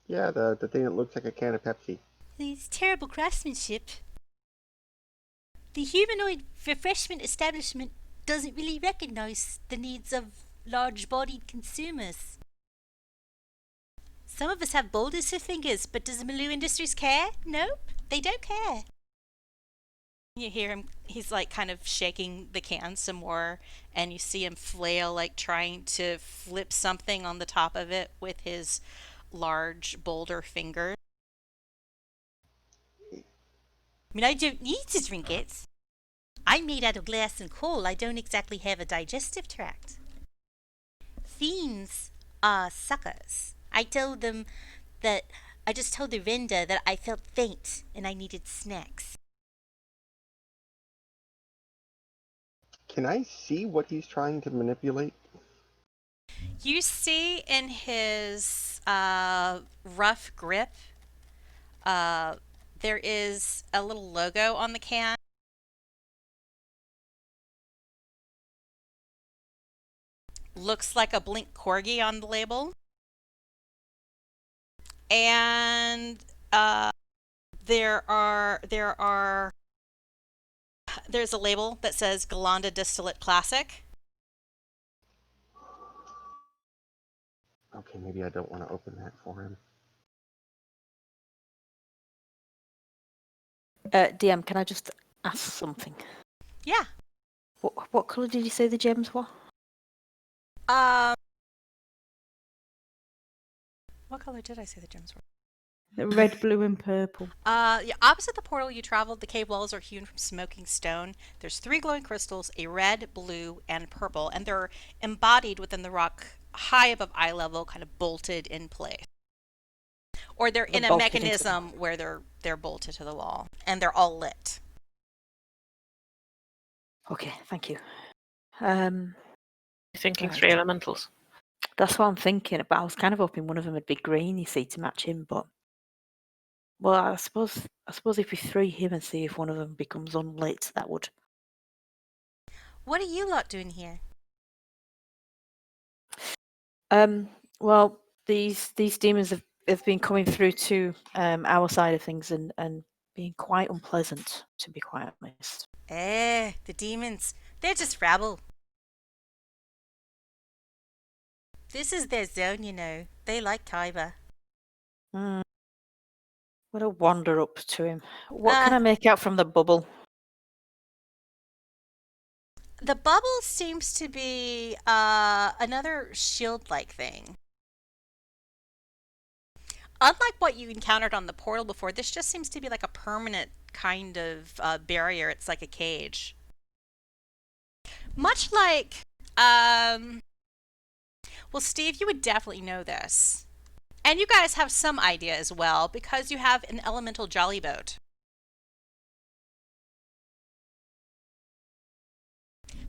Yeah, the thing that looks like a can of Pepsi. It's terrible craftsmanship. The humanoid refreshment establishment doesn't really recognize the needs of large-bodied consumers. Some of us have boulders for fingers, but does Maloo Industries care? Nope, they don't care. You hear him, he's like kind of shaking the can some more, and you see him flail, like trying to flip something on the top of it with his large boulder finger. I mean, I don't need to drink it. I'm made out of glass and coal. I don't exactly have a digestive tract. Fiends are suckers. I told them that I just told the vendor that I felt faint and I needed snacks. Can I see what he's trying to manipulate? You see in his rough grip, there is a little logo on the can. Looks like a blink corgi on the label. And there's a label that says Galanda Distillate Classic. Okay, maybe I don't want to open that for him. DM, can I just ask something? Yeah. What colour did you say the gems were? What color did I say the gems were? The red, blue, and purple. Yeah, opposite the portal you traveled, the cave walls are hewn from smoking stone. There's 3 glowing crystals, a red, blue, and purple, and they're embodied within the rock high above eye level, kind of bolted in place. Or they're in a mechanism where they're bolted to the wall, and they're all lit. Okay, thank you. Thinking Right. 3 elementals. That's what I'm thinking about. I was kind of hoping one of them would be green, you see, to match him, but well, I suppose if we throw him and see if one of them becomes unlit, that would. What are you lot doing here? Well, these demons have been coming through to our side of things and being quite unpleasant, to be quite honest. The demons. They're just rabble. This is their zone, you know. They like Khyber. I'm gonna wander up to him. What can I make out from the bubble? The bubble seems to be another shield-like thing. Unlike what you encountered on the portal before, this just seems to be like a permanent kind of barrier. It's like a cage. Much like, well, Stiiv, you would definitely know this. And you guys have some idea as well, because you have an elemental jolly boat.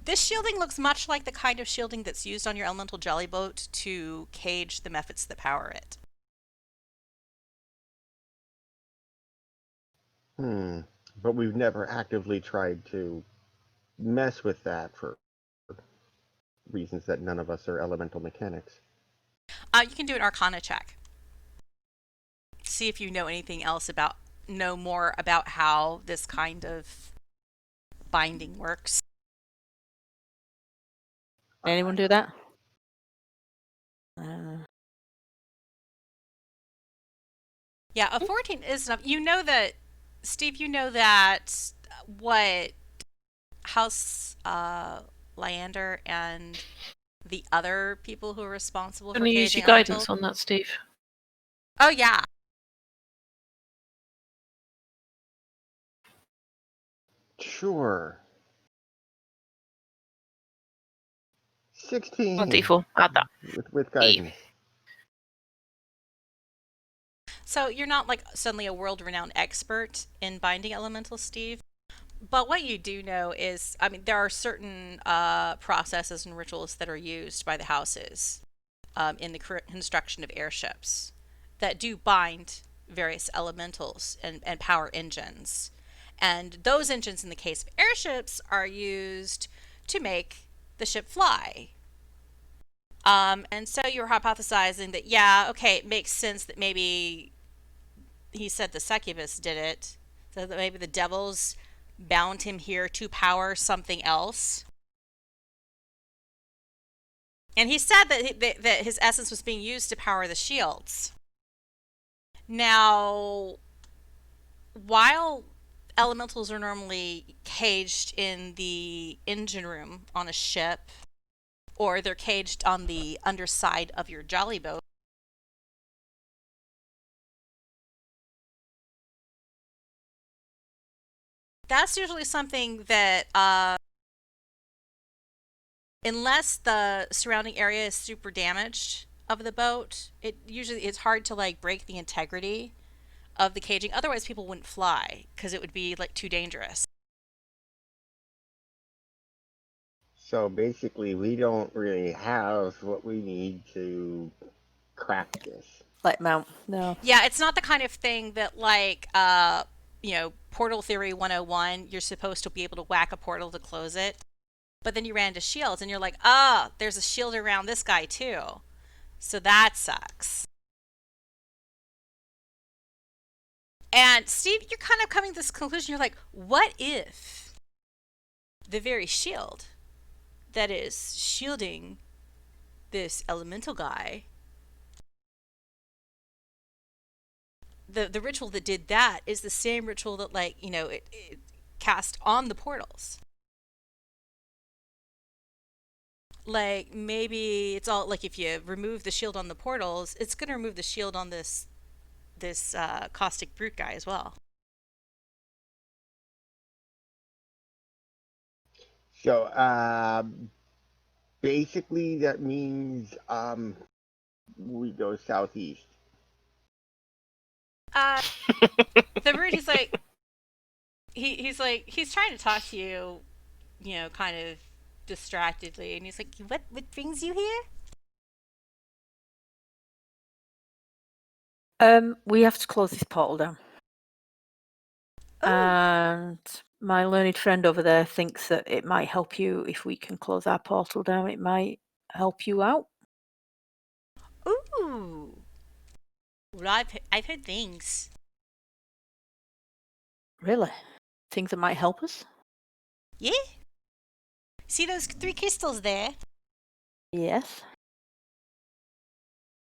This shielding looks much like the kind of shielding that's used on your elemental jolly boat to cage the mephits that power it. But we've never actively tried to mess with that for reasons that none of us are elemental mechanics. You can do an Arcana check. See if you know anything else know more about how this kind of binding works. Anyone do that? Yeah, a 14 is enough. You know that, Stiiv, you know that what House Lyander and the other people who are responsible for Can you use caging your guidance elementals- on that, Stiiv? Oh, yeah. Sure. 16. 1d4, add that. With guidance. So you're not like suddenly a world-renowned expert in binding elemental, Stiiv. But what you do know is, I mean, there are certain processes and rituals that are used by the houses in the construction of airships that do bind various elementals and power engines. And those engines, in the case of airships, are used to make the ship fly. And so you're hypothesizing that, yeah, okay, it makes sense that maybe he said the succubus did it, so that maybe the devils bound him here to power something else. And he said that his essence was being used to power the shields. Now, while elementals are normally caged in the engine room on a ship, or they're caged on the underside of your jolly boat, that's usually something that, unless the surrounding area is super damaged of the boat, it's hard to like break the integrity of the caging. Otherwise, people wouldn't fly because it would be like too dangerous. So basically, we don't really have what we need to crack this. Let him out. No. Yeah, it's not the kind of thing that like Portal Theory 101, you're supposed to be able to whack a portal to close it. But then you ran into shields and you're like, there's a shield around this guy too. So that sucks. And Stiiv, you're kind of coming to this conclusion. You're like, what if the very shield that is shielding this elemental guy, the ritual that did that is the same ritual that it cast on the portals? Like, maybe it's all like, if you remove the shield on the portals, it's going to remove the shield on this caustic brute guy as well. So basically, that means we go southeast. The brute, he's like, he's trying to talk to you, kind of distractedly, and he's like, what brings you here? We have to close this portal down. Oh. And my learned friend over there thinks that it might help you if we can close our portal down. It might help you out. Ooh. Well, I've heard things. Really? Things that might help us? Yeah. See those 3 crystals there? Yes.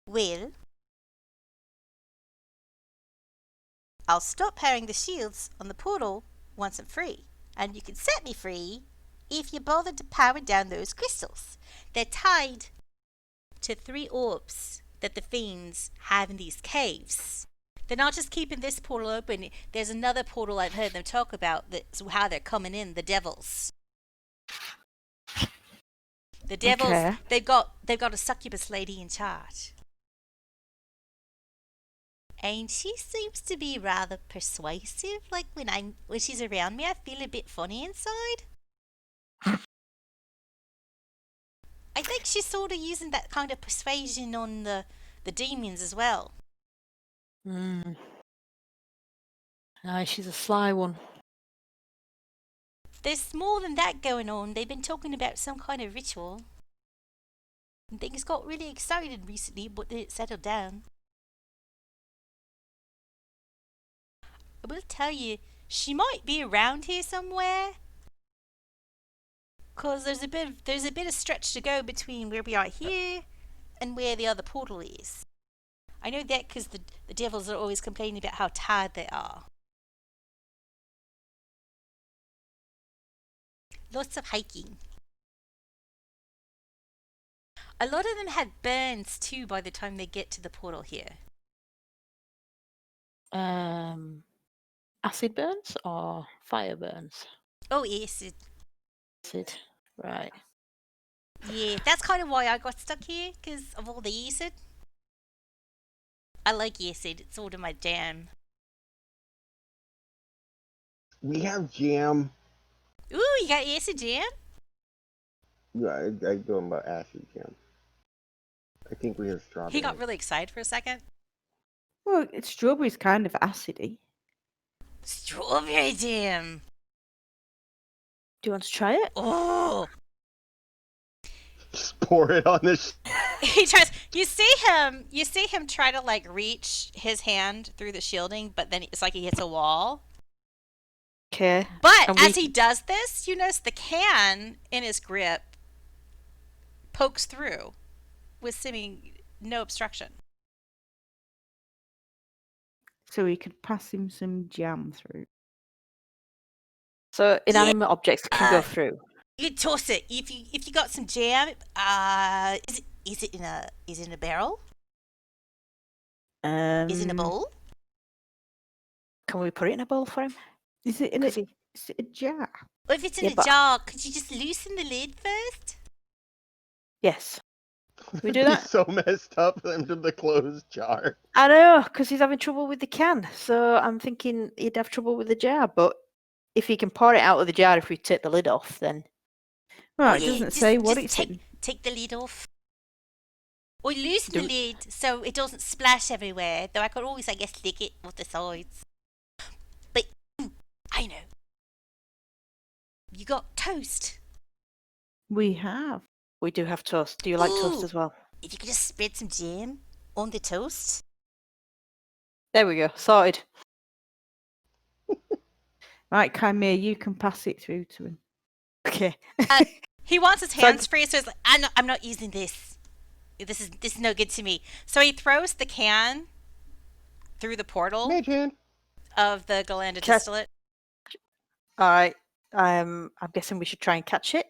Well, I'll stop powering the shields on the portal once I'm free, and you can set me free if you bother to power down those crystals. They're tied to 3 orbs that the fiends have in these caves. They're not just keeping this portal open. There's another portal I've heard them talk about, that's how they're coming in, the devils. The devils, Okay. they've got a succubus lady in charge. And she seems to be rather persuasive. Like, when she's around me, I feel a bit funny inside. I think she's sort of using that kind of persuasion on the demons as well. Aye, she's a sly one. There's more than that going on. They've been talking about some kind of ritual. And things got really excited recently, but then it settled down. I will tell you, she might be around here somewhere. Cause there's a bit of stretch to go between where we are here and where the other portal is. I know that because the devils are always complaining about how tired they are. Lots of hiking. A lot of them had burns too by the time they get to the portal here. Acid burns or fire burns? Oh, acid. Acid. Right. Yeah, that's kind of why I got stuck here, because of all the acid. I like acid. It's sort of my jam. We have jam. Ooh, you got acid jam? Yeah, I know about acid jam. I think we have strawberry. He got really excited for a second. Well, strawberry's kind of acidy. Strawberry jam. Do you want to try it? Oh, Just pour it on the. He tries. You see him try to like reach his hand through the shielding, but then it's like he hits a wall. Okay. But And as he does this, you notice the can in his grip pokes through with seeming no obstruction. So we could pass him some jam through. So inanimate objects can go through. You can toss it if you got some jam. Is it in a barrel? Is it in a bowl? Can we put it in a bowl for him? Is it in a, Is he- is it a jar? Or if it's in Yeah, a but- jar, could you just loosen the lid first? Yes. We do It'd be that? so messed up into the closed jar. I know, because he's having trouble with the can. So I'm thinking he'd have trouble with the jar. But if he can pour it out of the jar if we take the lid off, then... Well, Oh, it yeah, doesn't just- say what just it's take, in. Take the lid off. Or loosen the Do- lid so it doesn't splash everywhere. Though I could always, I guess, lick it with the sides. But I know. You got toast. We have. We do have toast. Do you like toast Ooh. as well? If you could just spread some jam on the toast. There we go. Sorted. Right, Kymir, you can pass it through to him. Okay. He wants his So- hands free, so he's like, I'm not using this. This is no good to me. So he throws the can through the portal Mage hand. of the Galanda Ca- distillate. All right. I'm guessing we should try and catch it.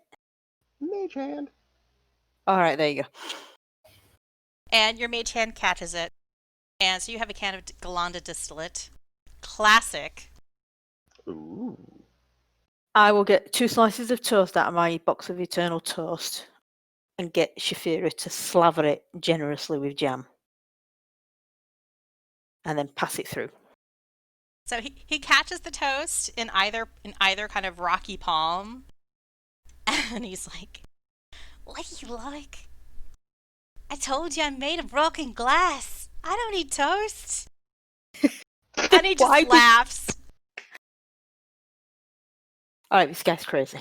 Mage hand. All right, there you go. And your mage hand catches it. And so you have a can of Galanda distillate. Classic. Ooh. I will get 2 slices of toast out of my box of eternal toast and get Shaefira to slaver it generously with jam. And then pass it through. So he catches the toast in either kind of rocky palm. And he's like, what do you like? I told you I'm made of broken glass. I don't need toast. And he Why just did- laughs. All right, this guy's crazy.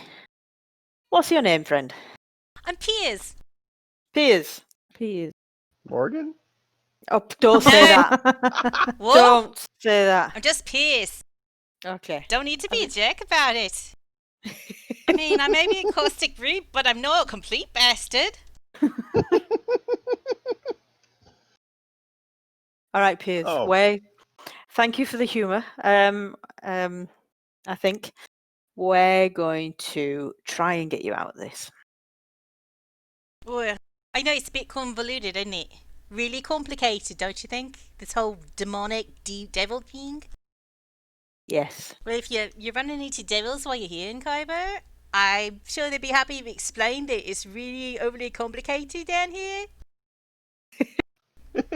What's your name, friend? I'm Piers. Piers. Piers. Morgan? Oh, don't say that. Whoa, Don't say that. I'm just Piers. Okay. Don't need to be a jerk about it. I mean, I may be a caustic rude, but I'm not a complete bastard. All right, Piers. Oh. Thank you for the humour. I think we're going to try and get you out of this. Well, I know it's a bit convoluted, isn't it? Really complicated, don't you think? This whole demonic devil thing. Yes. Well, if you're running into devils while you're here in Khyber, I'm sure they'd be happy if you explained that it's really overly complicated down here.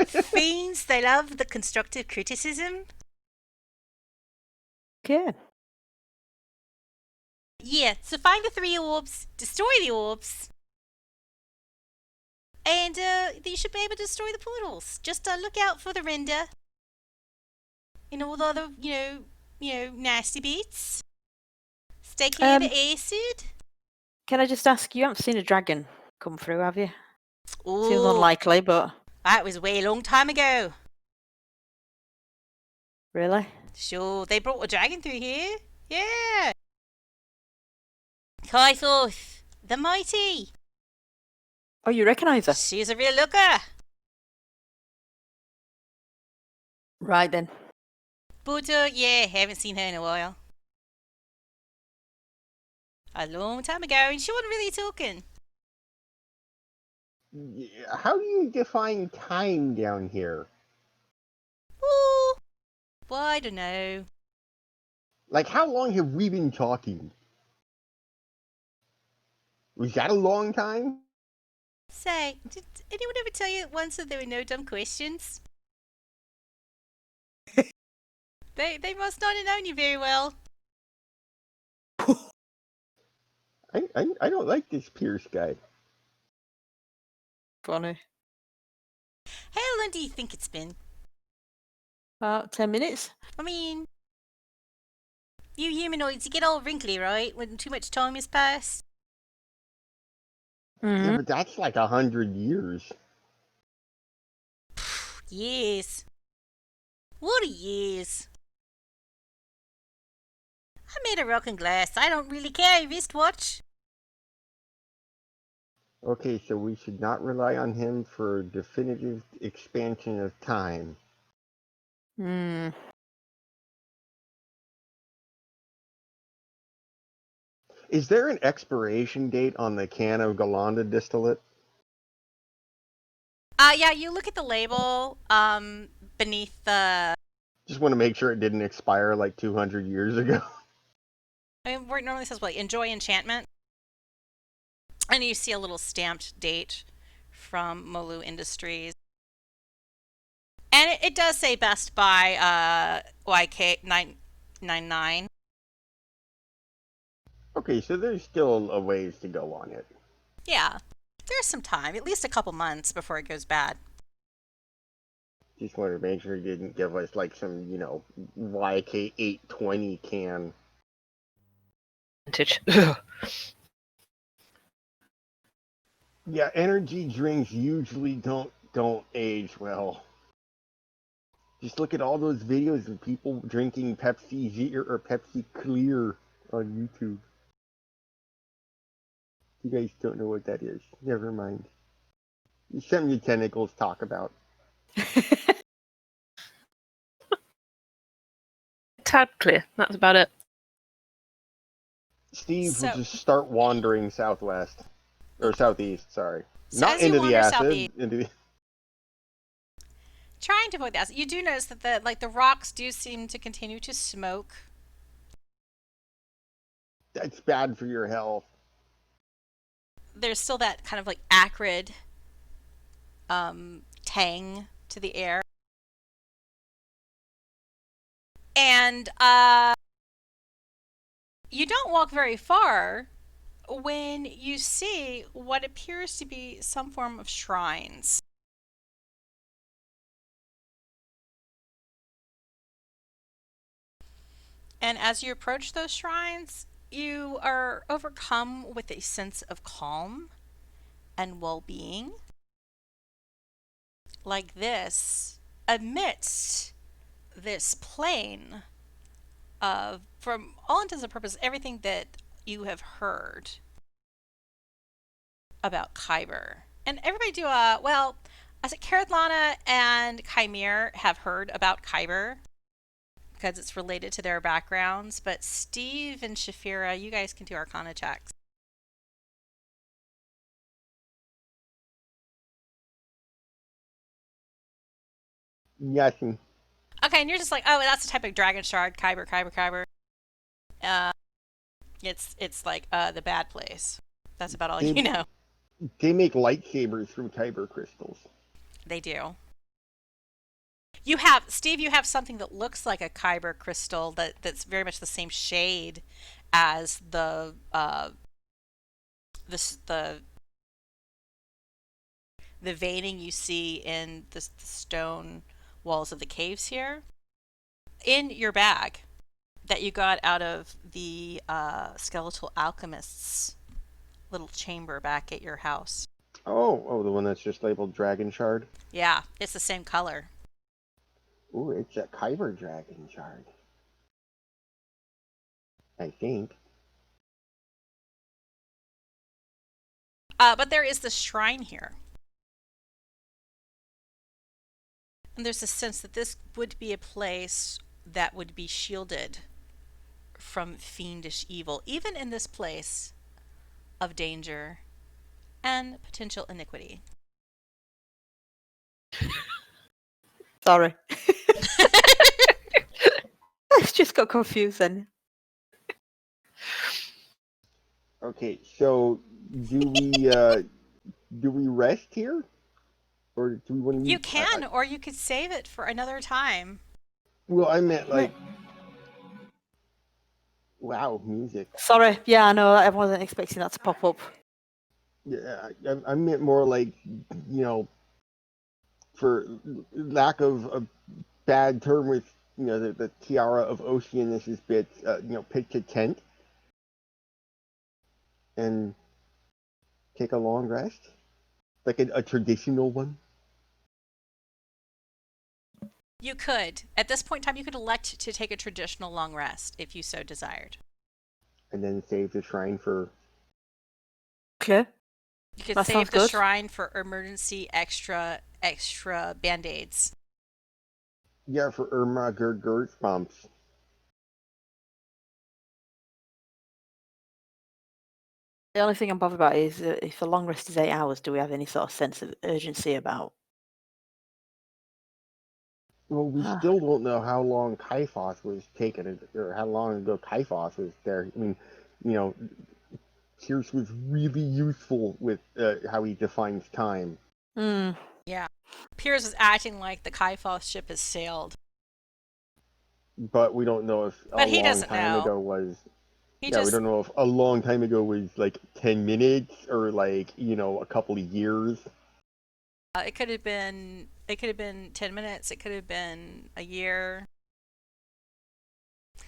Fiends, they love the constructive criticism. Okay. Yeah, so find the 3 orbs, destroy the orbs, and you should be able to destroy the portals. Just look out for the render and all the other, nasty bits. Stay clear of the acid. Can I just ask, you haven't seen a dragon come through, have you? Seems Ooh, unlikely, but that was way a long time ago. really? Sure, they brought a dragon through here. Yeah. Khythorth, the mighty. Oh, you recognise her? She's a real looker. Right then. But, yeah, haven't seen her in a while. A long time ago, and she wasn't really talking. Yeah, how do you define time down here? Ooh. Well, I don't know. Like, how long have we been talking? Was that a long time? Say, did anyone ever tell you once that there were no dumb questions? They must not have known you very well. I don't like this Pierce guy. Funny. How long do you think it's been? About 10 minutes? I mean, you humanoids, you get all wrinkly, right? When too much time has passed. Yeah, Mhm. but that's like 100 years. Years. What a years. I made a broken glass. I don't really care. Wristwatch. Okay, so we should not rely on him for definitive expansion of time. Hmm. Is there an expiration date on the can of Galanda distillate? Yeah, you look at the label beneath the. Just want to make sure it didn't expire like 200 years ago. I mean, where it normally says what? Enjoy enchantment. And you see a little stamped date from Molu Industries. And it does say Best Buy YK999. Okay, so there's still a ways to go on it. Yeah, there's some time, at least a couple months before it goes bad. Just wanted to make sure he didn't give us like some, YK820 can. Vintage. Yeah, energy drinks usually don't age well. Just look at all those videos of people drinking Pepsi Zero or Pepsi Clear on YouTube. You guys don't know what that is. Never mind. Something your tentacles talk about. Tad clear. That's about it. Steve will So, just start wandering southwest. Or southeast, sorry. so Not as you into the wander acid. southeast, Into the... trying to avoid the acid, you do notice that the rocks do seem to continue to smoke. That's bad for your health. There's still that kind of like acrid tang to the air. And you don't walk very far when you see what appears to be some form of shrines. And as you approach those shrines, you are overcome with a sense of calm and well-being. Like this, amidst this plane of, from all intents and purposes, everything that you have heard about Khyber. And everybody do I said Kerithlana and Kymir have heard about Khyber because it's related to their backgrounds, but Stiiv and Shaefira, you guys can do Arcana checks. Nothing. Okay, and you're just like, oh, that's the type of dragon shard, Khyber. Uh, it's like the bad place. That's about all you know. They make lightsabers from Khyber crystals. They do. You have Steve. You have something that looks like a Khyber crystal that's very much the same shade as the veining you see in the stone walls of the caves here. In your bag that you got out of the skeletal alchemist's little chamber back at your house. Oh, the one that's just labeled Dragon Shard? Yeah, it's the same color. Ooh, it's a Khyber Dragon Shard. I think. But there is this shrine here. And there's a sense that this would be a place that would be shielded from fiendish evil, even in this place of danger and potential iniquity. Sorry. It's just got confusing. Okay, so do we rest here? Or do we want to You can, or you could save it for another time. Well, I meant like wow, music. Sorry. Yeah, I know. I wasn't expecting that to pop up. Yeah, I meant more like, for lack of a bad term with, the tiara of Oceanus's bits, pitch a tent. And take a long rest? Like a traditional one? You could. At this point in time, you could elect to take a traditional long rest if you so desired. And then save the shrine for... Okay. You could That save sounds the good. shrine for emergency extra band-aids. Yeah, for Irma Gerd bumps. The only thing I'm bothered about is if a long rest is 8 hours, do we have any sort of sense of urgency about? Well, we still don't know how long Kyphos was taken, or how long ago Kyphos was there. I mean, you know, Pierce was really useful with how he defines time. Yeah. Piers is acting like the Khyphos ship has sailed. But we don't know if But he doesn't know. was... He we just don't know if a long time ago was like 10 minutes or like, a couple of years. it could have been 10 minutes, it could have been a year.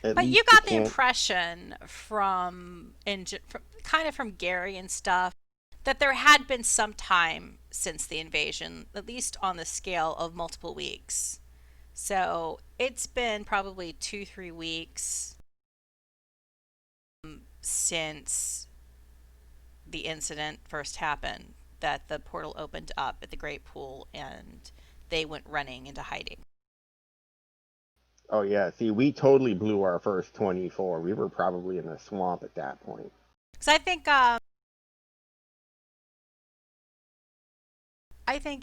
But you got the impression from kind of from Gary and stuff that there had been some time since the invasion, at least on the scale of multiple weeks. So it's been probably 2-3 weeks since the incident first happened, that the portal opened up at the Great Pool and they went running into hiding. Oh yeah, see, we totally blew our first 24. We were probably in a swamp at that point. So I think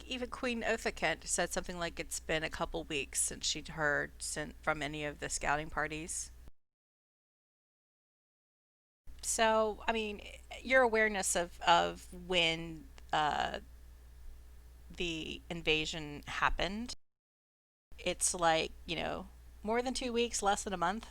even Queen Othakent said something like it's been a couple weeks since she'd heard from any of the scouting parties. So, I mean, your awareness of when the invasion happened, it's like, more than 2 weeks, less than a month.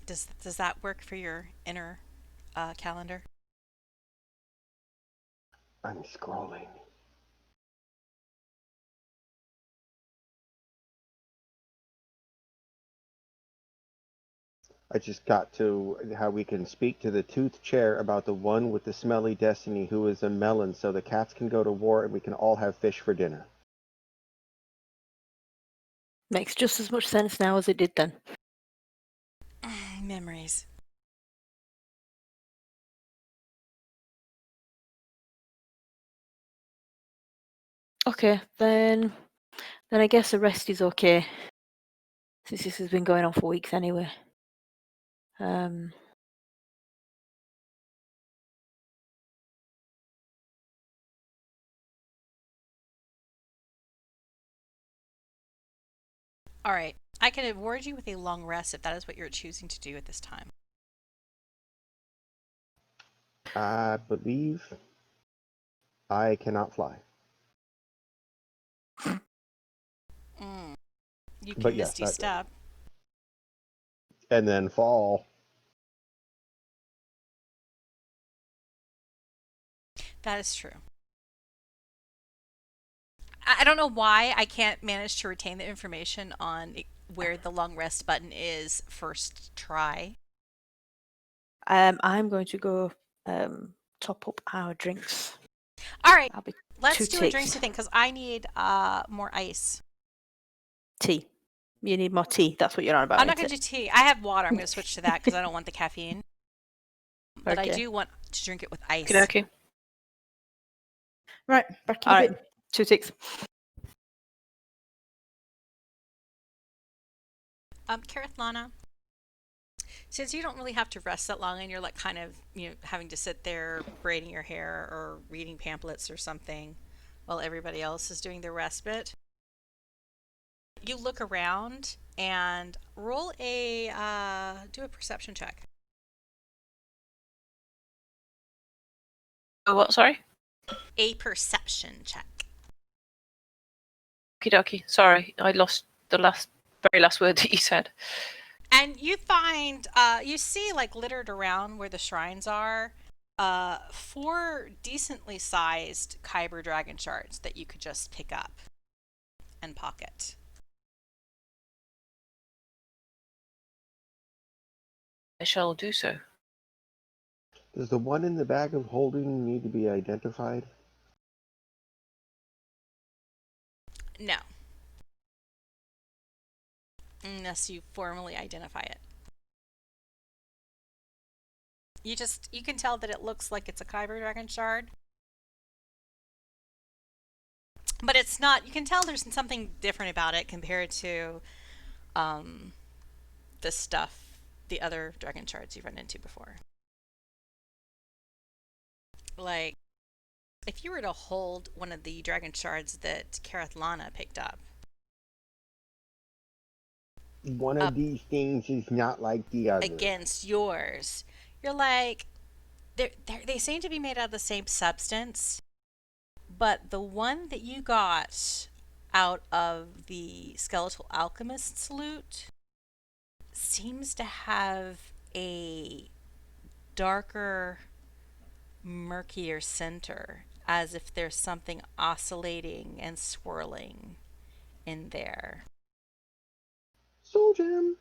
Does that work for your inner calendar? I'm scrolling. I just got to how we can speak to the Tooth Chair about the one with the smelly destiny who is a melon, so the cats can go to war and we can all have fish for dinner. Makes just as much sense now as it did then. Memories. Okay, then I guess the rest is okay, since this has been going on for weeks anyway. All right. I can award you with a long rest if that is what you're choosing to do at this time. I believe I cannot fly. You can But yes, Misty Step. And then fall. That is true. I don't know why I can't manage to retain the information on where the long rest button is first try. I'm going to go top up our drinks. All right. That'll be Let's 2 do ticks. a drinks thing because I need more ice. Tea. You need more tea. That's what you're on about. I'm not going to do tea. I have water. I'm going to switch to that because I don't want the caffeine. But Okay. I do want to drink it with ice. Okay. Right, back in All a right. bit. 2 ticks. Kerithlana, since you don't really have to rest that long and you're like kind of, having to sit there braiding your hair or reading pamphlets or something while everybody else is doing their respite, you look around and roll do a perception check. Oh, what? Sorry? A perception check. Okie dokie. Sorry, I lost the very last word that you said. And you find, you see like littered around where the shrines are, 4 decently sized Khyber dragon shards that you could just pick up and pocket. shall do so. Does the one in the bag of holding need to be identified? No. Unless you formally identify it. You can tell that it looks like it's a Khyber dragon shard. But it's not. You can tell there's something different about it compared to the stuff, the other dragon shards you've run into before. Like, if you were to hold one of the dragon shards that Kerithlana picked up. One of these things is not like the other. Against yours. You're like, they seem to be made out of the same substance. But the one that you got out of the Skeletal Alchemist's loot seems to have a darker, murkier center, as if there's something oscillating and swirling in there. Soul Gem.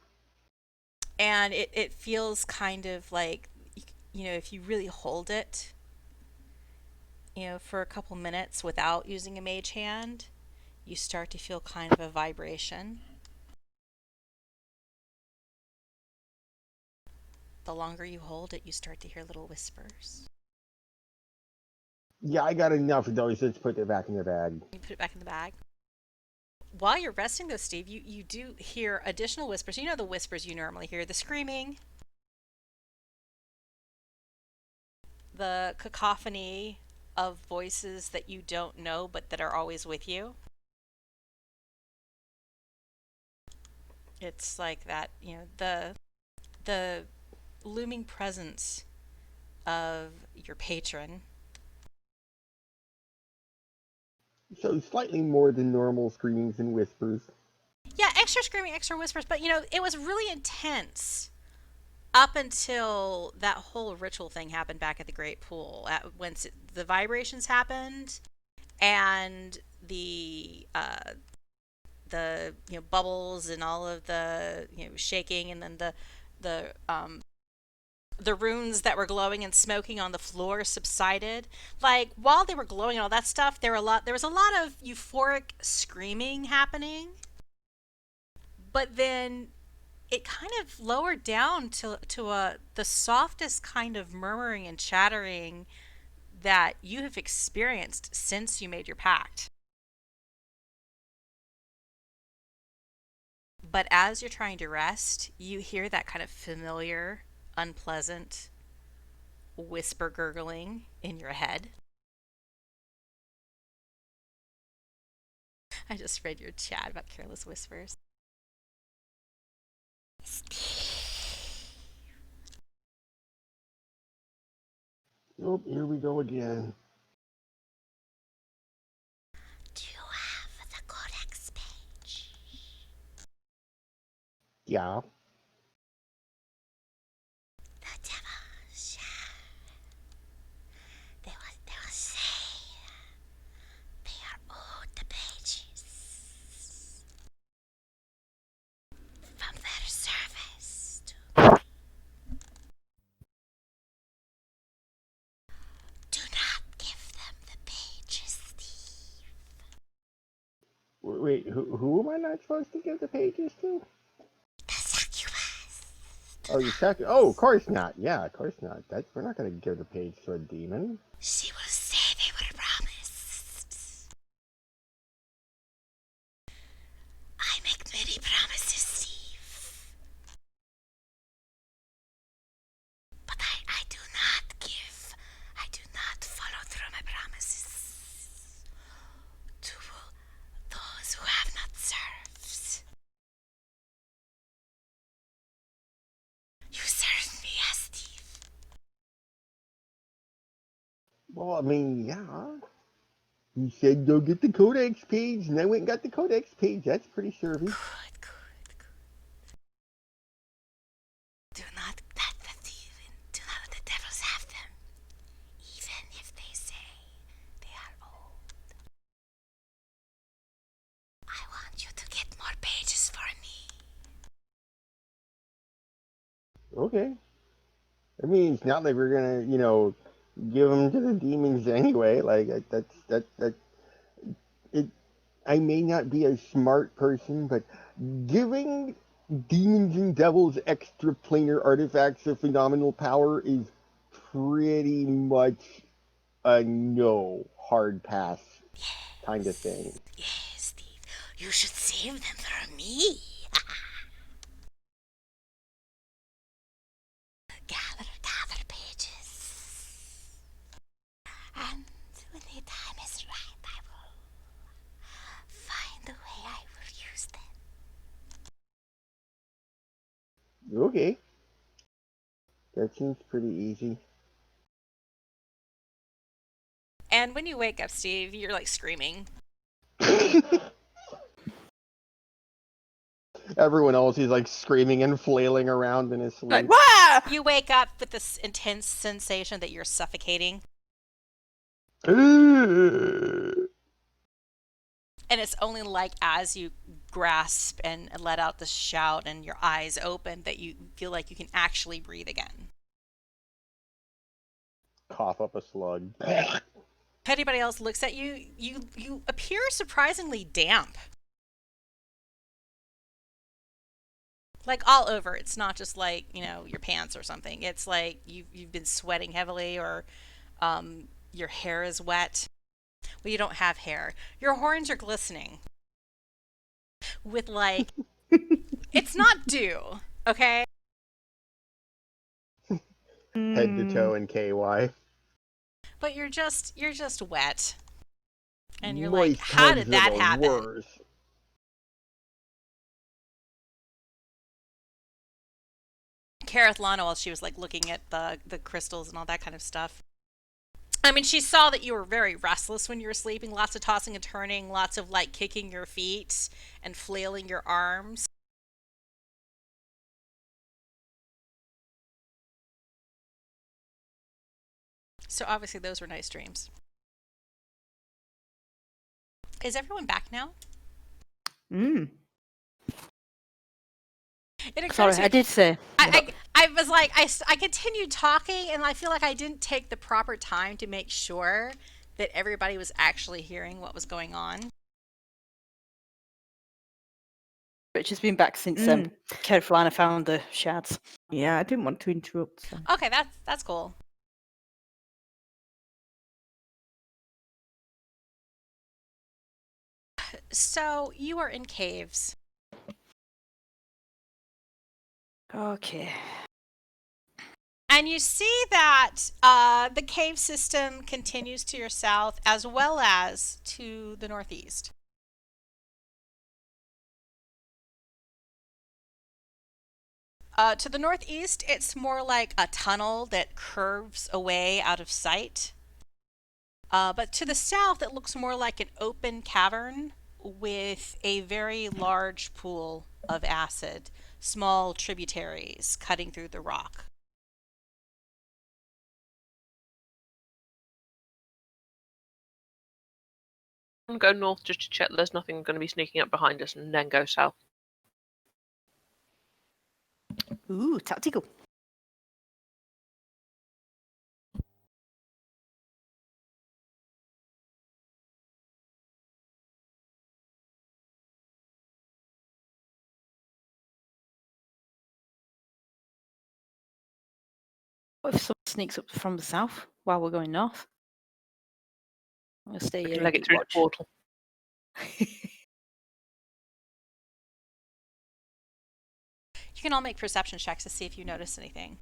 And it feels kind of like, if you really hold it, for a couple minutes without using a mage hand, you start to feel kind of a vibration. The longer you hold it, you start to hear little whispers. Yeah, I got enough of those. Let's put it back in the bag. You put it back in the bag. While you're resting, though, Stiiv, you do hear additional whispers. You know the whispers you normally hear. The screaming. The cacophony of voices that you don't know but that are always with you. It's like that, the looming presence of your patron. So slightly more than normal screams and whispers. Yeah, extra screaming, extra whispers, but it was really intense up until that whole ritual thing happened back at the Great Pool. Once the vibrations happened and the bubbles and all of the shaking, and then the runes that were glowing and smoking on the floor subsided. Like, while they were glowing and all that stuff, there was a lot of euphoric screaming happening. But then it kind of lowered down to the softest kind of murmuring and chattering that you have experienced since you made your pact. But as you're trying to rest, you hear that kind of familiar, unpleasant whisper gurgling in your head. I just read your chat about careless whispers. Oh, here we go again. Do you have the codex page? Yeah. The devils, they will say they are owed the pages from their service to... Do not give them the pages, Stiiv. Wait, who am I not supposed to give the pages to? The succubus. Oh, the second. Oh, of course not. Yeah, of course not. We're not going to give the page to a demon. She will say they were promised. I make many promises, Stiiv. But I do not follow through my promises to those who have not served. You served me, yes, Stiiv. Well, I mean, yeah. You said go get the codex page, and I went and got the codex page. That's pretty servy. Good. Do not let the devils have them, even if they say they are old. I want you to get more pages for me. Okay. I mean, it's not like we're gonna, give them to the demons anyway. Like that. It. I may not be a smart person, but giving demons and devils extraplanar artifacts of phenomenal power is pretty much a no hard pass kind of thing. Yes, Stiiv. You should save them for me. gather pages. And when the time is right, I will find a way I will use them. Okay. That seems pretty easy. And when you wake up, Stiiv, you're like screaming. Everyone else is like screaming and flailing around in his sleep. Like, wah! You wake up with this intense sensation that you're suffocating. And it's only like as you grasp and let out the shout and your eyes open that you feel like you can actually breathe again. Cough up a slug. If anybody else looks at you, you appear surprisingly damp. Like all over. It's not just like, your pants or something. It's like you've been sweating heavily or your hair is wet. Well, you don't have hair. Your horns are glistening. With like, it's not dew, okay? Head to toe in KY. But you're just wet. And you're Moist like, how hugs did that are the happen? worst. Kerithlana, while she was like looking at the crystals and all that kind of stuff. I mean, she saw that you were very restless when you were sleeping, lots of tossing and turning, lots of like kicking your feet and flailing your arms. So obviously those were nice dreams. Is everyone back now? Sorry, I did say. I was like, I continued talking, and I feel like I didn't take the proper time to make sure that everybody was actually hearing what was going on. Richard's been back since Kerithlana found the shards. Yeah, I didn't want to interrupt. So. Okay, that's cool. So you are in caves. Okay. And you see that the cave system continues to your south as well as to the northeast. To the northeast, it's more like a tunnel that curves away out of sight. But to the south, it looks more like an open cavern with a very large pool of acid, small tributaries cutting through the rock. I'm going to go north just to check that there's nothing going to be sneaking up behind us, and then go south. Ooh, tactical. What if someone sneaks up from the south while we're going north? I'm going to stay We here can leg and it through the portal. You can all make perception checks to see if you notice anything.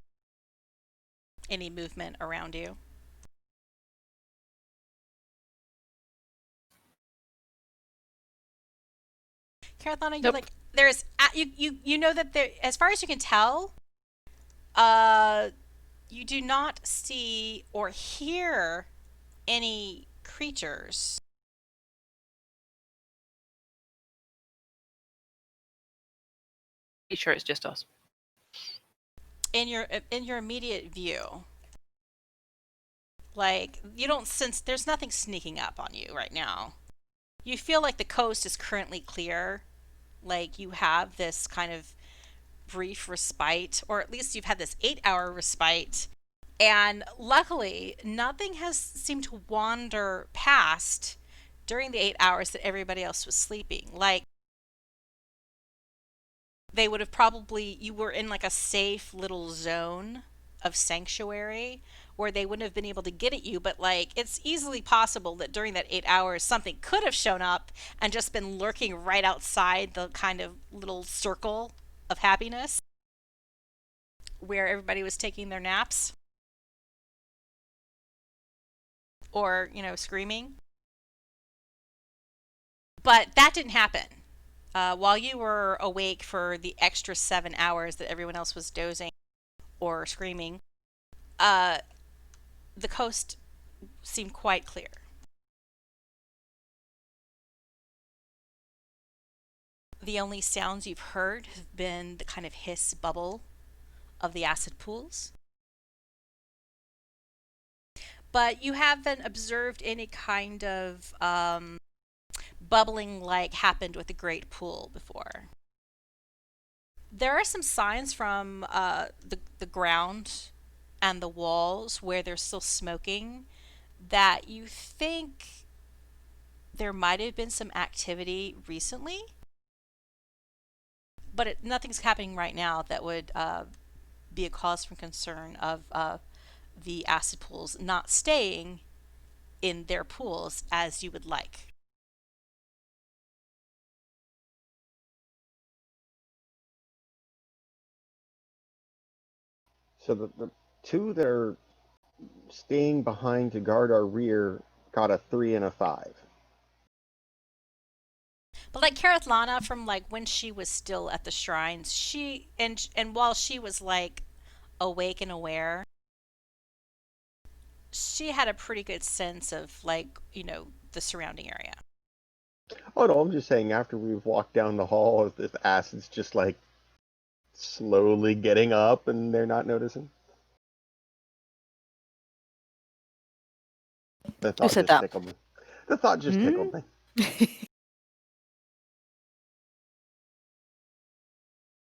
Any movement around you. Kerithlana, you're Nope. like, there's, you know that there, as far as you can tell, you do not see or hear any creatures. Be sure it's just us. In your immediate view. Like, you don't sense, there's nothing sneaking up on you right now. You feel like the coast is currently clear. Like, you have this kind of brief respite, or at least you've had this 8-hour respite And luckily, nothing has seemed to wander past during the 8 hours that everybody else was sleeping. Like, they would have probably, you were in like a safe little zone of sanctuary where they wouldn't have been able to get at you, but like it's easily possible that during that 8 hours something could have shown up and just been lurking right outside the kind of little circle of happiness where everybody was taking their naps or, screaming. But that didn't happen. While you were awake for the extra 7 hours that everyone else was dozing or screaming, uh, the coast seemed quite clear. The only sounds you've heard have been the kind of hiss bubble of the acid pools. But you haven't observed any kind of bubbling like happened with the Great Pool before. There are some signs from the ground and the walls where they're still smoking that you think there might have been some activity recently, but nothing's happening right now that would be a cause for concern of the acid pools not staying in their pools as you would like. So the two that are staying behind to guard our rear got a 3 and a 5. But like Kerithlana, from like when she was still at the shrines, she and while she was like awake and aware, she had a pretty good sense of like, the surrounding area. Oh no, I'm just saying after we've walked down the hall, if acid's just like slowly getting up and they're not noticing. The thought said just that? tickled me. The thought just tickled me.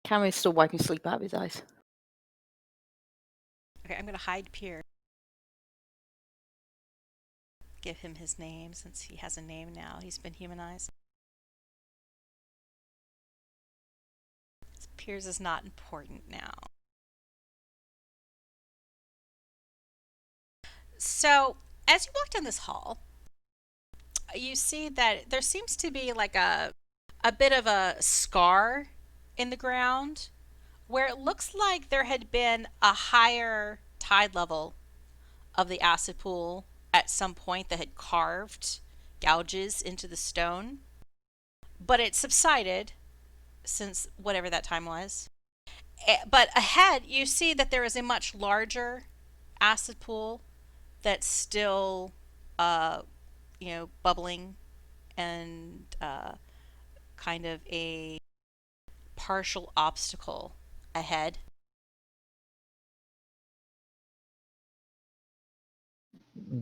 Kymir's still wiping sleep out of his eyes. Okay, I'm gonna hide Pier. Give him his name since he has a name now. He's been humanized. Piers is not important now. So, as you walk down this hall, you see that there seems to be like a bit of a scar in the ground where it looks like there had been a higher tide level of the acid pool at some point that had carved gouges into the stone. But it subsided since whatever that time was. But ahead, you see that there is a much larger acid pool that's still, bubbling and kind of a partial obstacle ahead.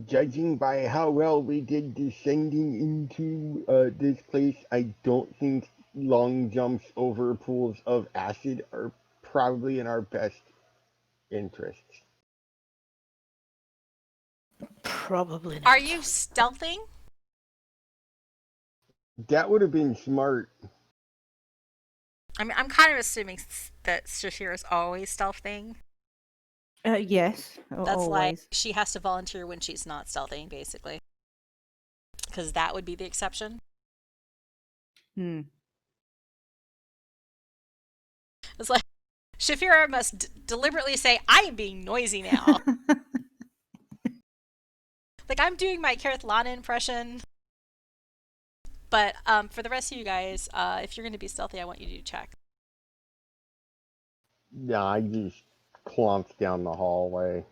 Judging by how well we did descending into this place, I don't think long jumps over pools of acid are probably in our best interests. Probably not. Are you stealthing? That would have been smart. I mean, I'm kind of assuming that Shaefira is always stealthing. Yes, That's always. like she has to volunteer when she's not stealthing, basically. Because that would be the exception. It's like Shaefira must deliberately say, I am being noisy now. Like, I'm doing my Kerithlana impression. But for the rest of you guys, if you're going to be stealthy, I want you to check. Yeah, I just clomped down the hallway.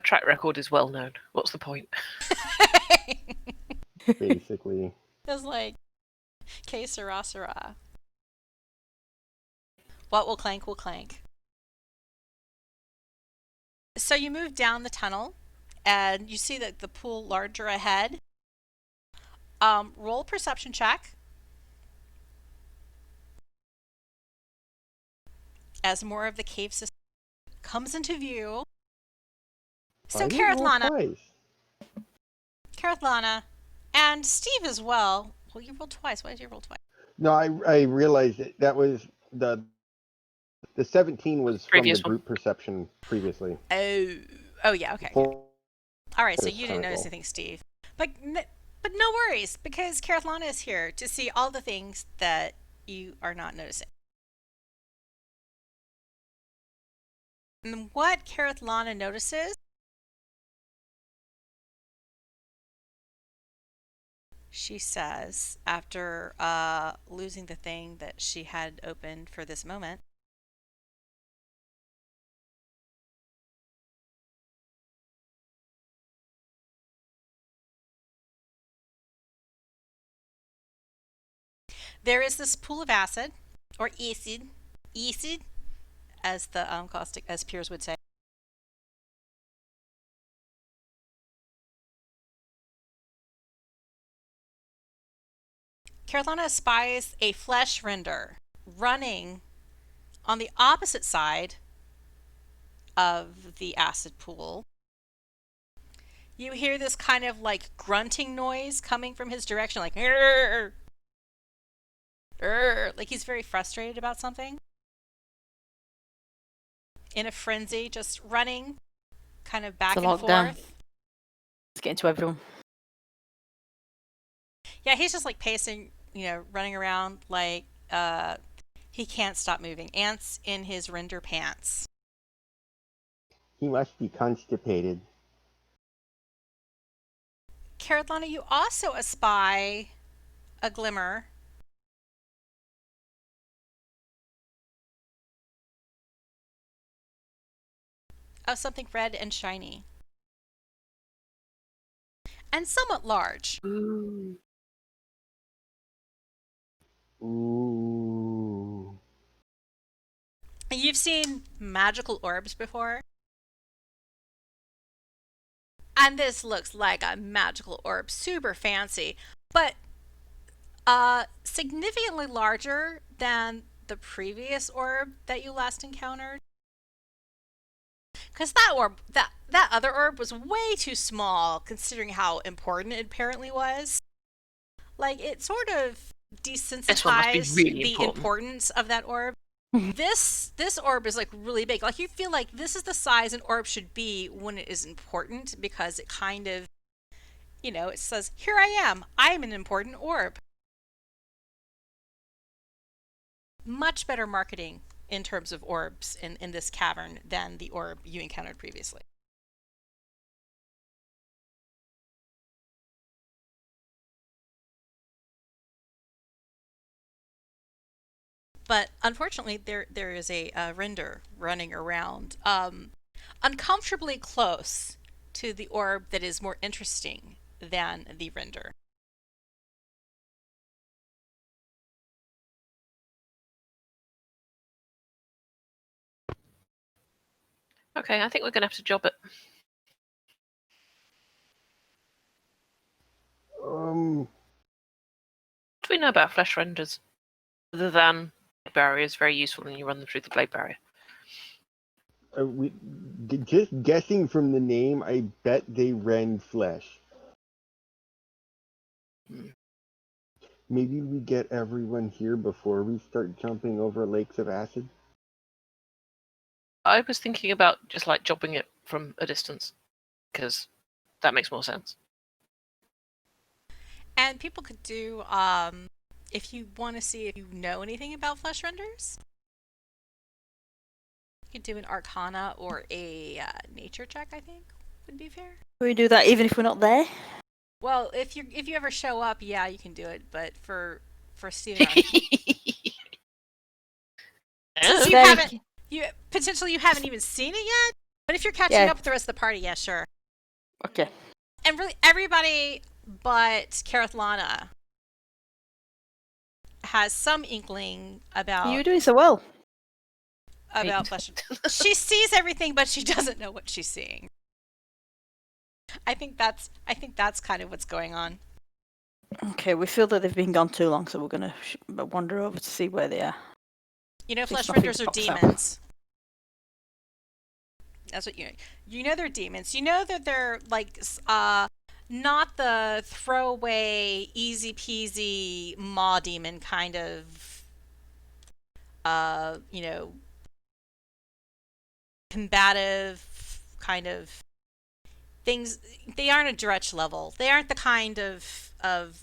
Track record is well known. What's the point? Basically. It's like, que sera, sera. What will clank will clank. So you move down the tunnel, and you see the pool larger ahead. Roll a perception check. As more of the cave system comes into view. I So didn't roll Kerithlana, twice. and Stiiv as well. Well, you rolled twice. Why did you roll twice? No, I realized that was the 17 was from the Previous one. group perception previously. Oh yeah, okay. Full All right, so this you didn't notice roll. anything, Stiiv. But no worries, because Kerithlana is here to see all the things that you are not noticing. And what Kerithlana notices, she says, after losing the thing that she had opened for this moment, there is this pool of acid, or acid, as the caustic, as Piers would say. Kerithlana spies a flesh render running on the opposite side of the acid pool. You hear this kind of like grunting noise coming from his direction, like "Arr! Arr!" Like he's very frustrated about something. In a frenzy, just running, kind of back It's a and lockdown. forth. It's getting to everyone. Yeah, he's just like pacing, running around like he can't stop moving. Ants in his render pants. He must be constipated. Kerithlana, you also espy a glimmer of something red and shiny. And somewhat large. Ooh. Ooh. You've seen magical orbs before? And this looks like a magical orb, super fancy, but significantly larger than the previous orb that you last encountered. Because that other orb was way too small, considering how important it apparently was. Like, it sort of This one must be desensitized really the important. importance of that orb. This orb is like really big. Like, you feel like this is the size an orb should be when it is important, because it kind of, it says, here I am an important orb. Much better marketing in terms of orbs in this cavern than the orb you encountered previously. But unfortunately, there is a render running around, uncomfortably close to the orb that is more interesting than the render. Okay, I think we're going to have to job it. Um, What do we know about flesh renders? Other than barrier is very useful when you run them through the blade barrier. just guessing from the name, I bet they rend flesh. Maybe we get everyone here before we start jumping over lakes of acid. I was thinking about just like jobbing it from a distance, because that makes more sense. And people could do, if you want to see if you know anything about flesh renders, you could do an Arcana or a nature check, I think would be fair. Can we do that even if we're not there? Well, if you ever show up, yeah, you can do it. But for Steve, since you haven't even seen it yet. But if you're catching up with the rest of the party, yeah, sure. Okay. And really, everybody but Kerithlana has some inkling about. You're doing so well. About flesh. She sees everything, but she doesn't know what she's seeing. I think that's kind of what's going on. Okay, we feel that they've been gone too long, so we're going to wander over to see where they are. Flesh renders are demons. That's what you know they're demons. You know that they're like not the throwaway, easy peasy maw demon kind of you know, combative kind of things. They aren't a Dretch level. They aren't the kind of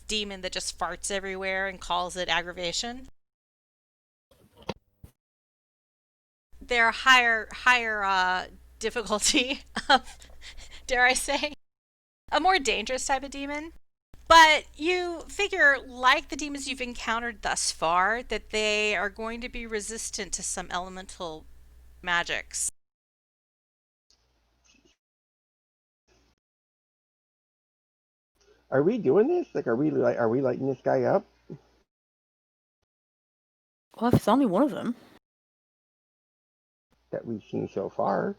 demon that just farts everywhere and calls it aggravation. They're higher difficulty of, dare I say, a more dangerous type of demon. But you figure, like the demons you've encountered thus far, that they are going to be resistant to some elemental magics. Are we doing this? Like, are we lighting this guy up? Well, if it's only one of them. That we've seen so far.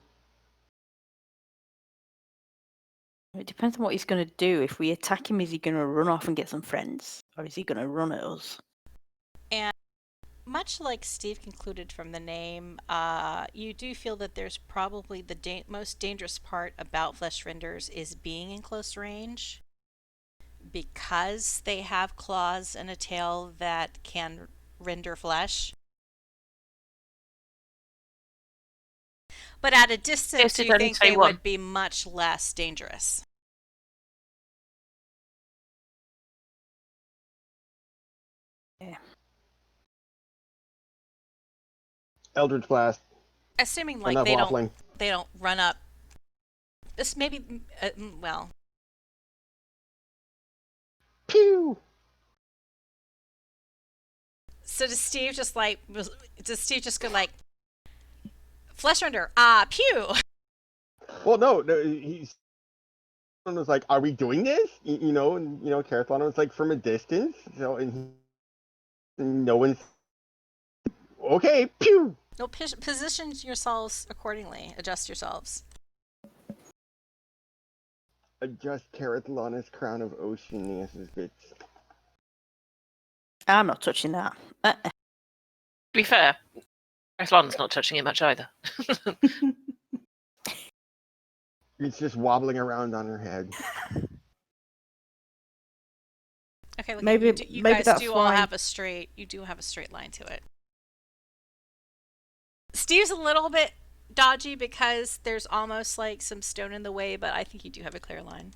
It depends on what he's going to do. If we attack him, is he going to run off and get some friends? Or is he going to run at us? And much like Stiiv concluded from the name, you do feel that there's probably the most dangerous part about flesh renders is being in close range, because they have claws and a tail that can render flesh. But at a distance, you think they would be much less dangerous. Yeah. Eldritch Blast. Assuming like Enough waffling. they don't run up. This maybe well. Pew! So does Stiiv just go like, flesh render, pew? Well, no, he's was like, "Are we doing this?" You know, and Kerithlana was like, "From a distance." So, and no one's okay. Pew! No, position yourselves accordingly. Adjust yourselves. Adjust Kerithlana's crown of ocean bits. I'm not touching that. To be fair, Kerithlana's not touching it much either. It's just wobbling around on her head. Okay, look, maybe you maybe guys that's do why. all have a straight. You do have a straight line to it. Stiiv's a little bit dodgy because there's almost like some stone in the way, but I think you do have a clear line.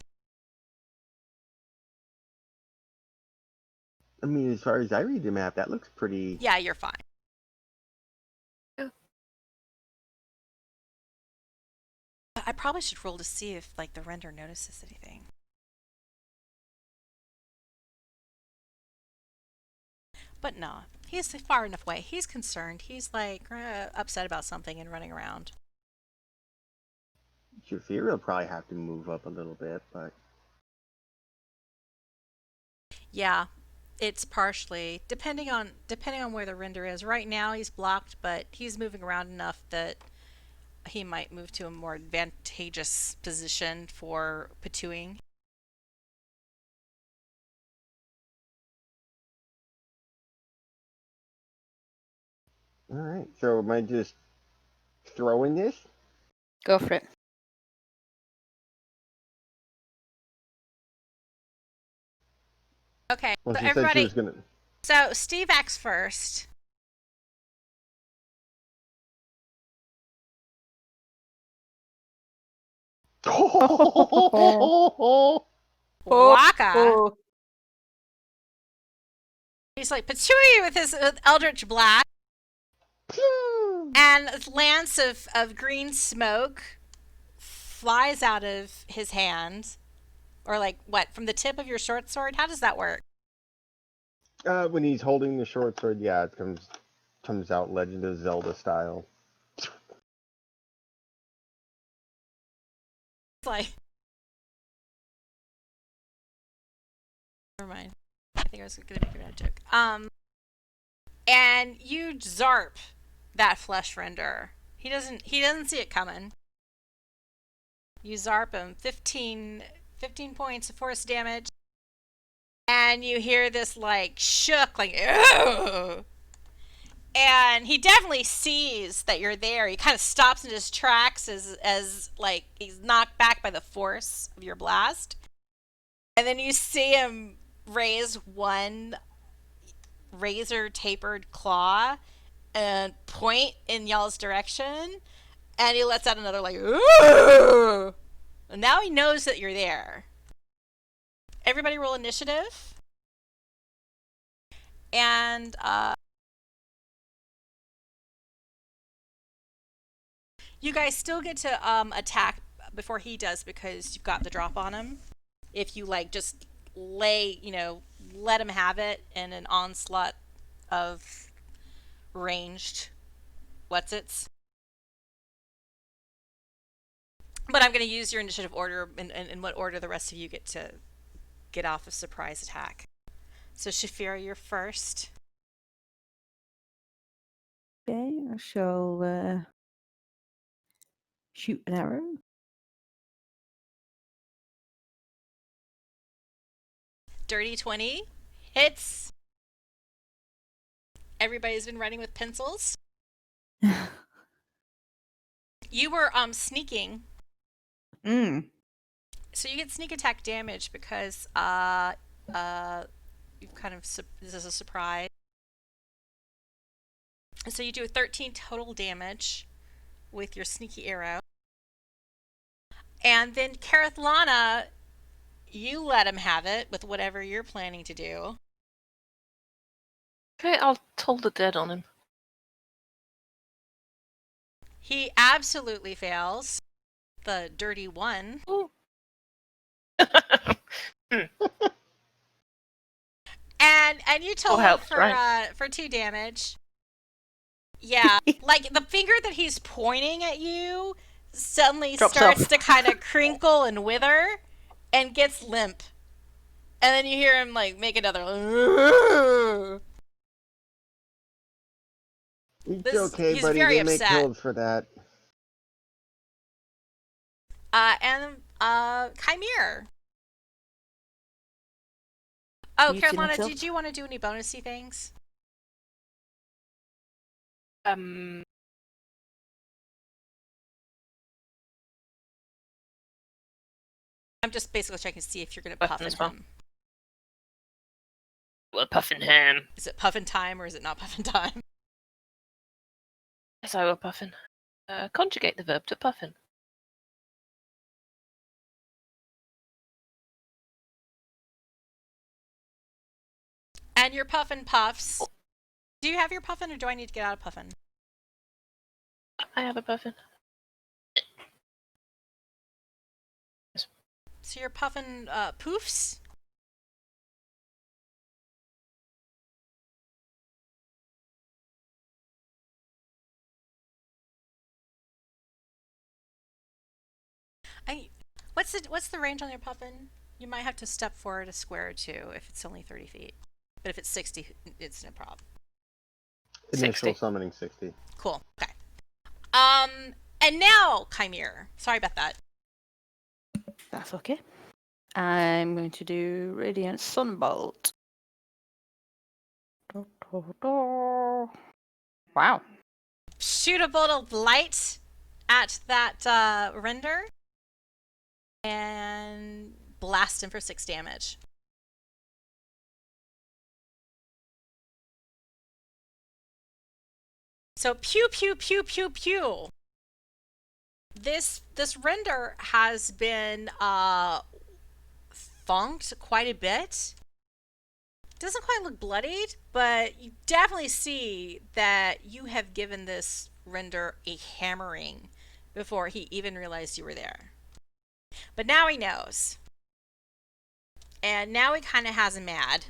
I mean, as far as I read the map, that looks pretty. Yeah, you're fine. I probably should roll to see if like the render notices anything. But no, he's far enough away. He's concerned. He's like upset about something and running around. Shaefira will probably have to move up a little bit, but Yeah, it's partially depending on where the render is. Right now he's blocked, but he's moving around enough that he might move to a more advantageous position for patooing. all right. So am I just throwing this? Go for it. Okay, Well, so she said everybody. she was gonna. So Stiiv acts first. Waka. Oh. He's like patooey with his Eldritch Blast. And a lance of green smoke flies out of his hand. Or like what, from the tip of your short sword? How does that work? When he's holding the short sword, yeah, it comes out Legend of Zelda style. It's like, never mind. I think I was gonna make a bad joke. And you zarp that flesh render. He doesn't see it coming. You zarp him 15 points of force damage. And you hear this like shook, like, ugh! And he definitely sees that you're there. He kind of stops in his tracks as like he's knocked back by the force of your blast. And then you see him raise one razor tapered claw and point in y'all's direction. And he lets out another like, ooh! And now he knows that you're there. Everybody roll initiative. And you guys still get to attack before he does because you've got the drop on him. If you like just lay, let him have it in an onslaught of ranged what's-its. But I'm going to use your initiative order in what order the rest of you get to get off a surprise attack. So Shaefira, you're first. Okay, I shall shoot an arrow. Dirty 20 hits. Everybody's been writing with pencils. You were sneaking. So you get sneak attack damage because you've kind of this is a surprise. So you do 13 total damage with your sneaky arrow. And then Kerithlana, you let him have it with whatever you're planning to do. Okay, I'll toll the dead on him. He absolutely fails. The dirty one. And you told him for 2 damage. Yeah, like the finger that he's pointing at you suddenly starts to kind of crinkle and wither and gets limp. And then you hear him like make another. It's okay, he's buddy. very They make upset. pills for that. And Kymir. Oh, Kerithlana, did you want to do any bonusy things? I'm just basically checking to see if you're going to puff as at well. him. Well, puffin him. Is it puffin time or is it not puffin time? Yes, I will puffin. Conjugate the verb to puffin. And your puffin puffs. Do you have your puffin or do I need to get out of puffin? I have a puffin. So your puffin poofs? What's the range on your puffin? You might have to step forward a square or two if it's only 30 feet. But if it's 60, it's no problem. Initial summoning 60. Cool. Okay. And now, Kymir. Sorry about that. That's okay. I'm going to do Radiant Sunbolt. Wow. Shoot a bolt of light at that render. And blast him for 6 damage. So pew pew pew pew pew. This render has been funked quite a bit. Doesn't quite look bloodied, but you definitely see that you have given this render a hammering before he even realized you were there. But now he knows. And now he kind of has him mad.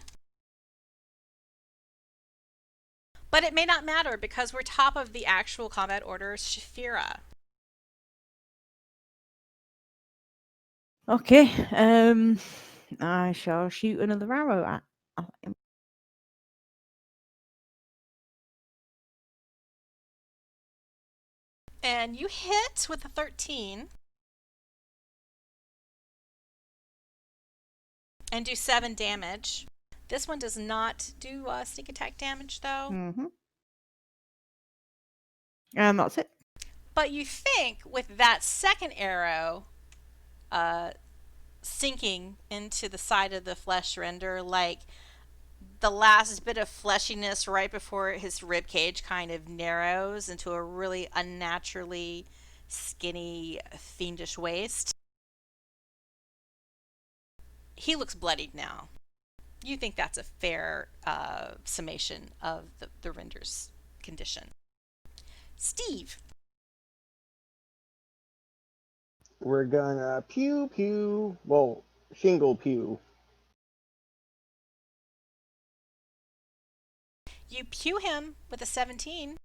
But it may not matter because we're top of the actual combat order, Shaefira. Okay. I shall shoot another arrow at him. And you hit with a 13. And do 7 damage. This one does not do sneak attack damage, though. Mm-hmm. And that's it. But you think with that second arrow sinking into the side of the flesh render, like the last bit of fleshiness right before his rib cage kind of narrows into a really unnaturally skinny, fiendish waist. He looks bloodied now. You think that's a fair summation of the render's condition. Stiiv. We're gonna pew pew. Well, shingle pew. You pew him with a 17.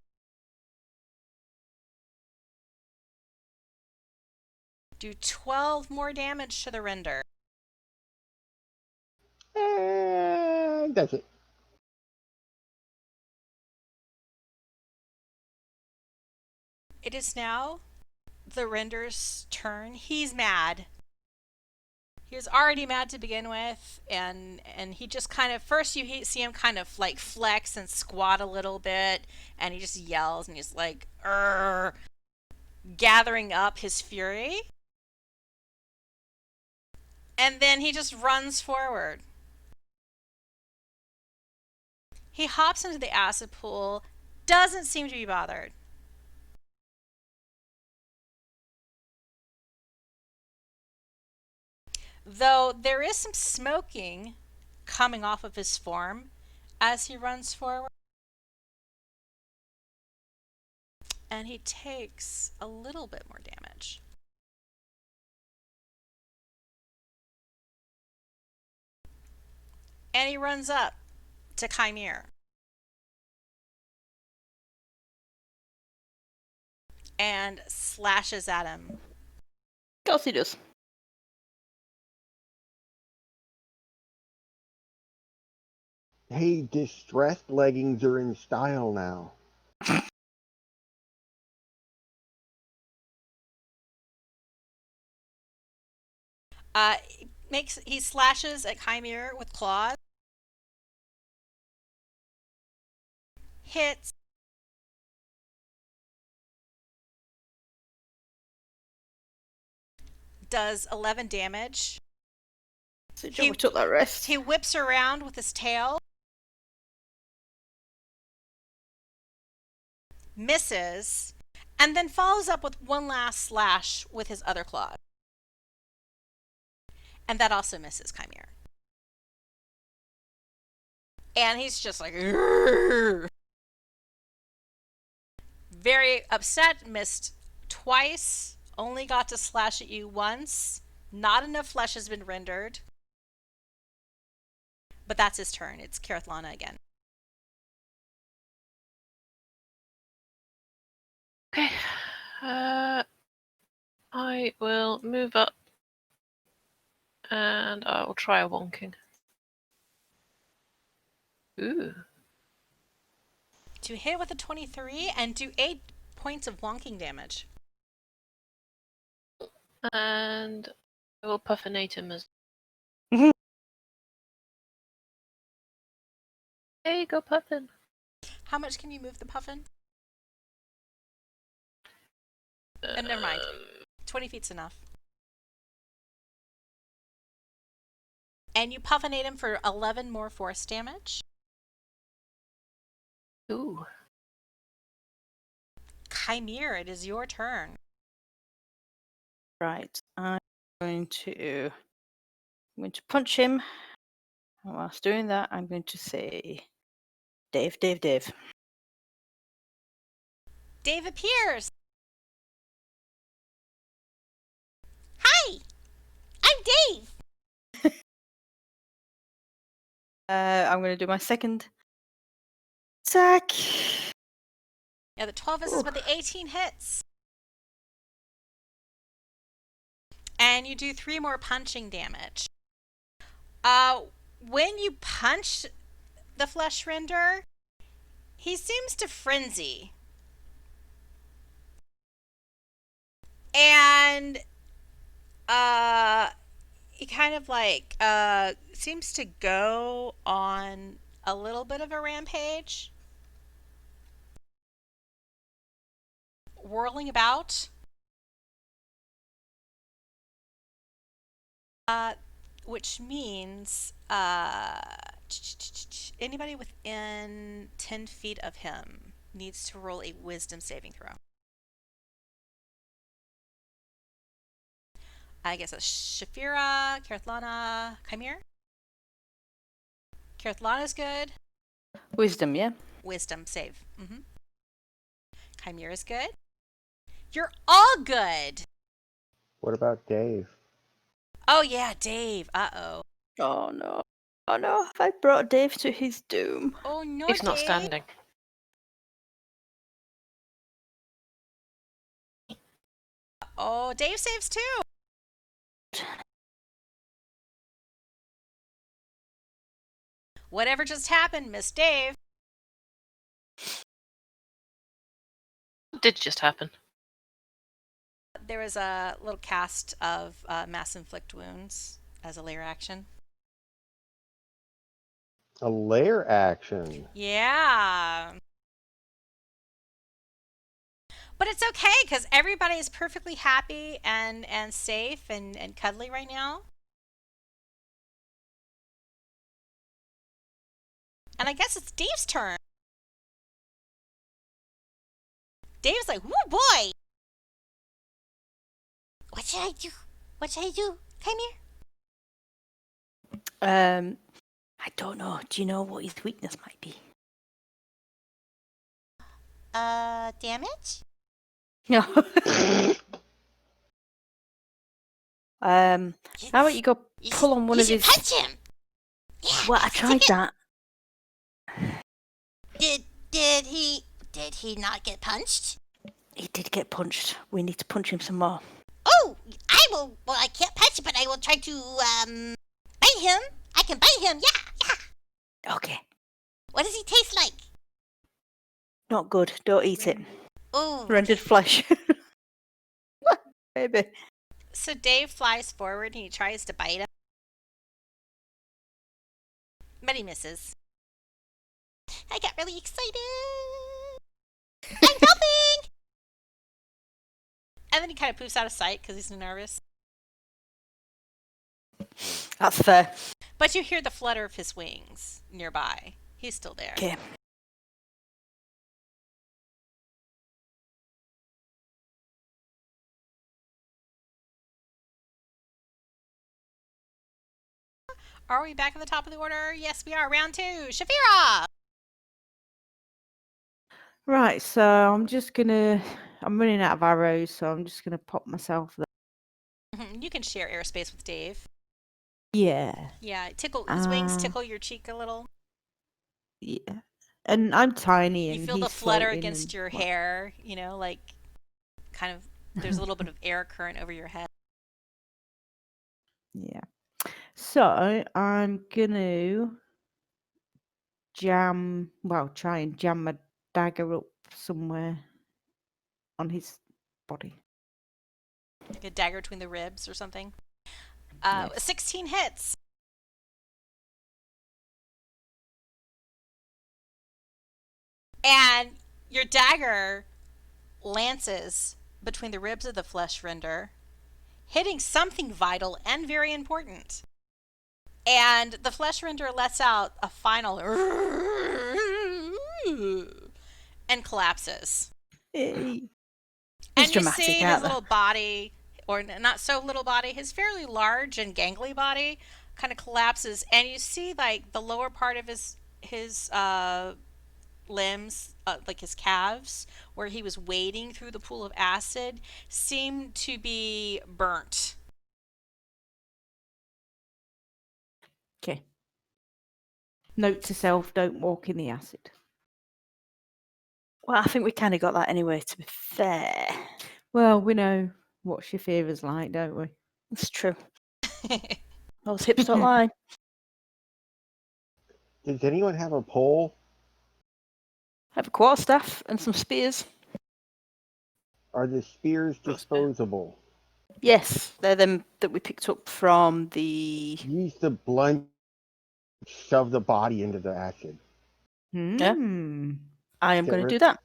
Do 12 more damage to the render. And that's it. It is now the render's turn. He's mad. He was already mad to begin with, and he just kind of, first you see him kind of like flex and squat a little bit, and he just yells and he's like, "Urgh," gathering up his fury. And then he just runs forward. He hops into the acid pool, doesn't seem to be bothered. Though there is some smoking coming off of his form as he runs forward. And he takes a little bit more damage. And he runs up to Kymir. And slashes at him. Of course he does. Hey, distressed leggings are in style now. He slashes at Kymir with claws. Hits. Does 11 damage. So Joe took that rest. He whips around with his tail. Misses. And then follows up with one last slash with his other claw. And that also misses Kymir. And he's just like, "Urgh." Very upset, missed twice, only got to slash at you once. Not enough flesh has been rendered. But that's his turn. It's Kerithlana again. Okay. I will move up and I will try a wonking. Ooh. To hit with a 23 and do 8 points of wonking damage. And I will puffinate him as. Hey, go puffin. How much can you move the puffin? Never mind. 20 feet's enough. And you puffinate him for 11 more force damage. Ooh. Kymir, it is your turn. Right, I'm going to punch him. And whilst doing that, I'm going to say, Dave, Dave, Dave. Dave appears. Hi, I'm Dave. I'm going to do my second attack. Yeah, the 12 misses, but the 18 hits. And you do 3 more punching damage. When you punch the flesh render, he seems to frenzy. And he kind of like seems to go on a little bit of a rampage. whirling about. Which means anybody within 10 feet of him needs to roll a wisdom saving throw. I guess it's Shaefira, Kerithlana, Kymir. Kerithlana's good. Wisdom, yeah? Wisdom save. Kymir is good. You're all good. What about Dave? Oh yeah, Dave. Uh-oh. Oh no. Oh no, have I brought Dave to his doom? Oh no, He's not Dave. standing. Oh, Dave saves too. Whatever just happened, Miss Dave. What did just happen? There was a little cast of mass inflict wounds as a layer action. A lair action. Yeah. But it's okay because everybody is perfectly happy and safe and cuddly right now. And I guess it's Dave's turn. Dave's like, whoo boy. What should I do? What should I do? Come here. I don't know. Do you know what his weakness might be? Damage? No. How about you go pull on one of his... punch him. Yeah. Well, I tried that. Did he not get punched? He did get punched. We need to punch him some more. Oh, I will. Well, I can't punch him, but I will try to bite him. I can bite him. Yeah. Okay. What does he taste like? Not good. Don't eat it. Oh, Rendered flesh. Maybe. So Dave flies forward and he tries to bite him, but he misses. I got really excited. I'm helping! And then he kind of poofs out of sight because he's nervous. That's fair. But you hear the flutter of his wings nearby. He's still there. Okay. Are we back at the top of the order? Yes, we are. Round 2. Shaefira! Right, so I'm running out of arrows, so I'm just gonna pop myself there. You can share airspace with Dave. Yeah. Yeah, his wings tickle your cheek a little. Yeah. And I'm tiny and You feel he's the flutter floating against and, your well, hair, like kind of there's a little bit of air current over your head. Yeah. So I'm gonna try and jam my dagger up somewhere on his body. Like a dagger between the ribs or something. Yes. 16 hits. And your dagger lances between the ribs of the flesh render, hitting something vital and very important. And the flesh render lets out a final and collapses. Hey. And you dramatic, see his aren't they? little body, or not so little body, his fairly large and gangly body kind of collapses, and you see like the lower part of his limbs, like his calves, where he was wading through the pool of acid, seem to be burnt. Okay. Note to self, don't walk in the acid. Well, I think we kind of got that anyway, to be fair. Well, we know what Shaefira's like, don't we? It's true. Those hips don't lie. Does anyone have a pole? I have a quarterstaff and some spears. Are the spears disposable? Yes, they're them that we picked up from the... Use the blunt, shove the body into the acid. Yeah. Hmm. I am going to do that.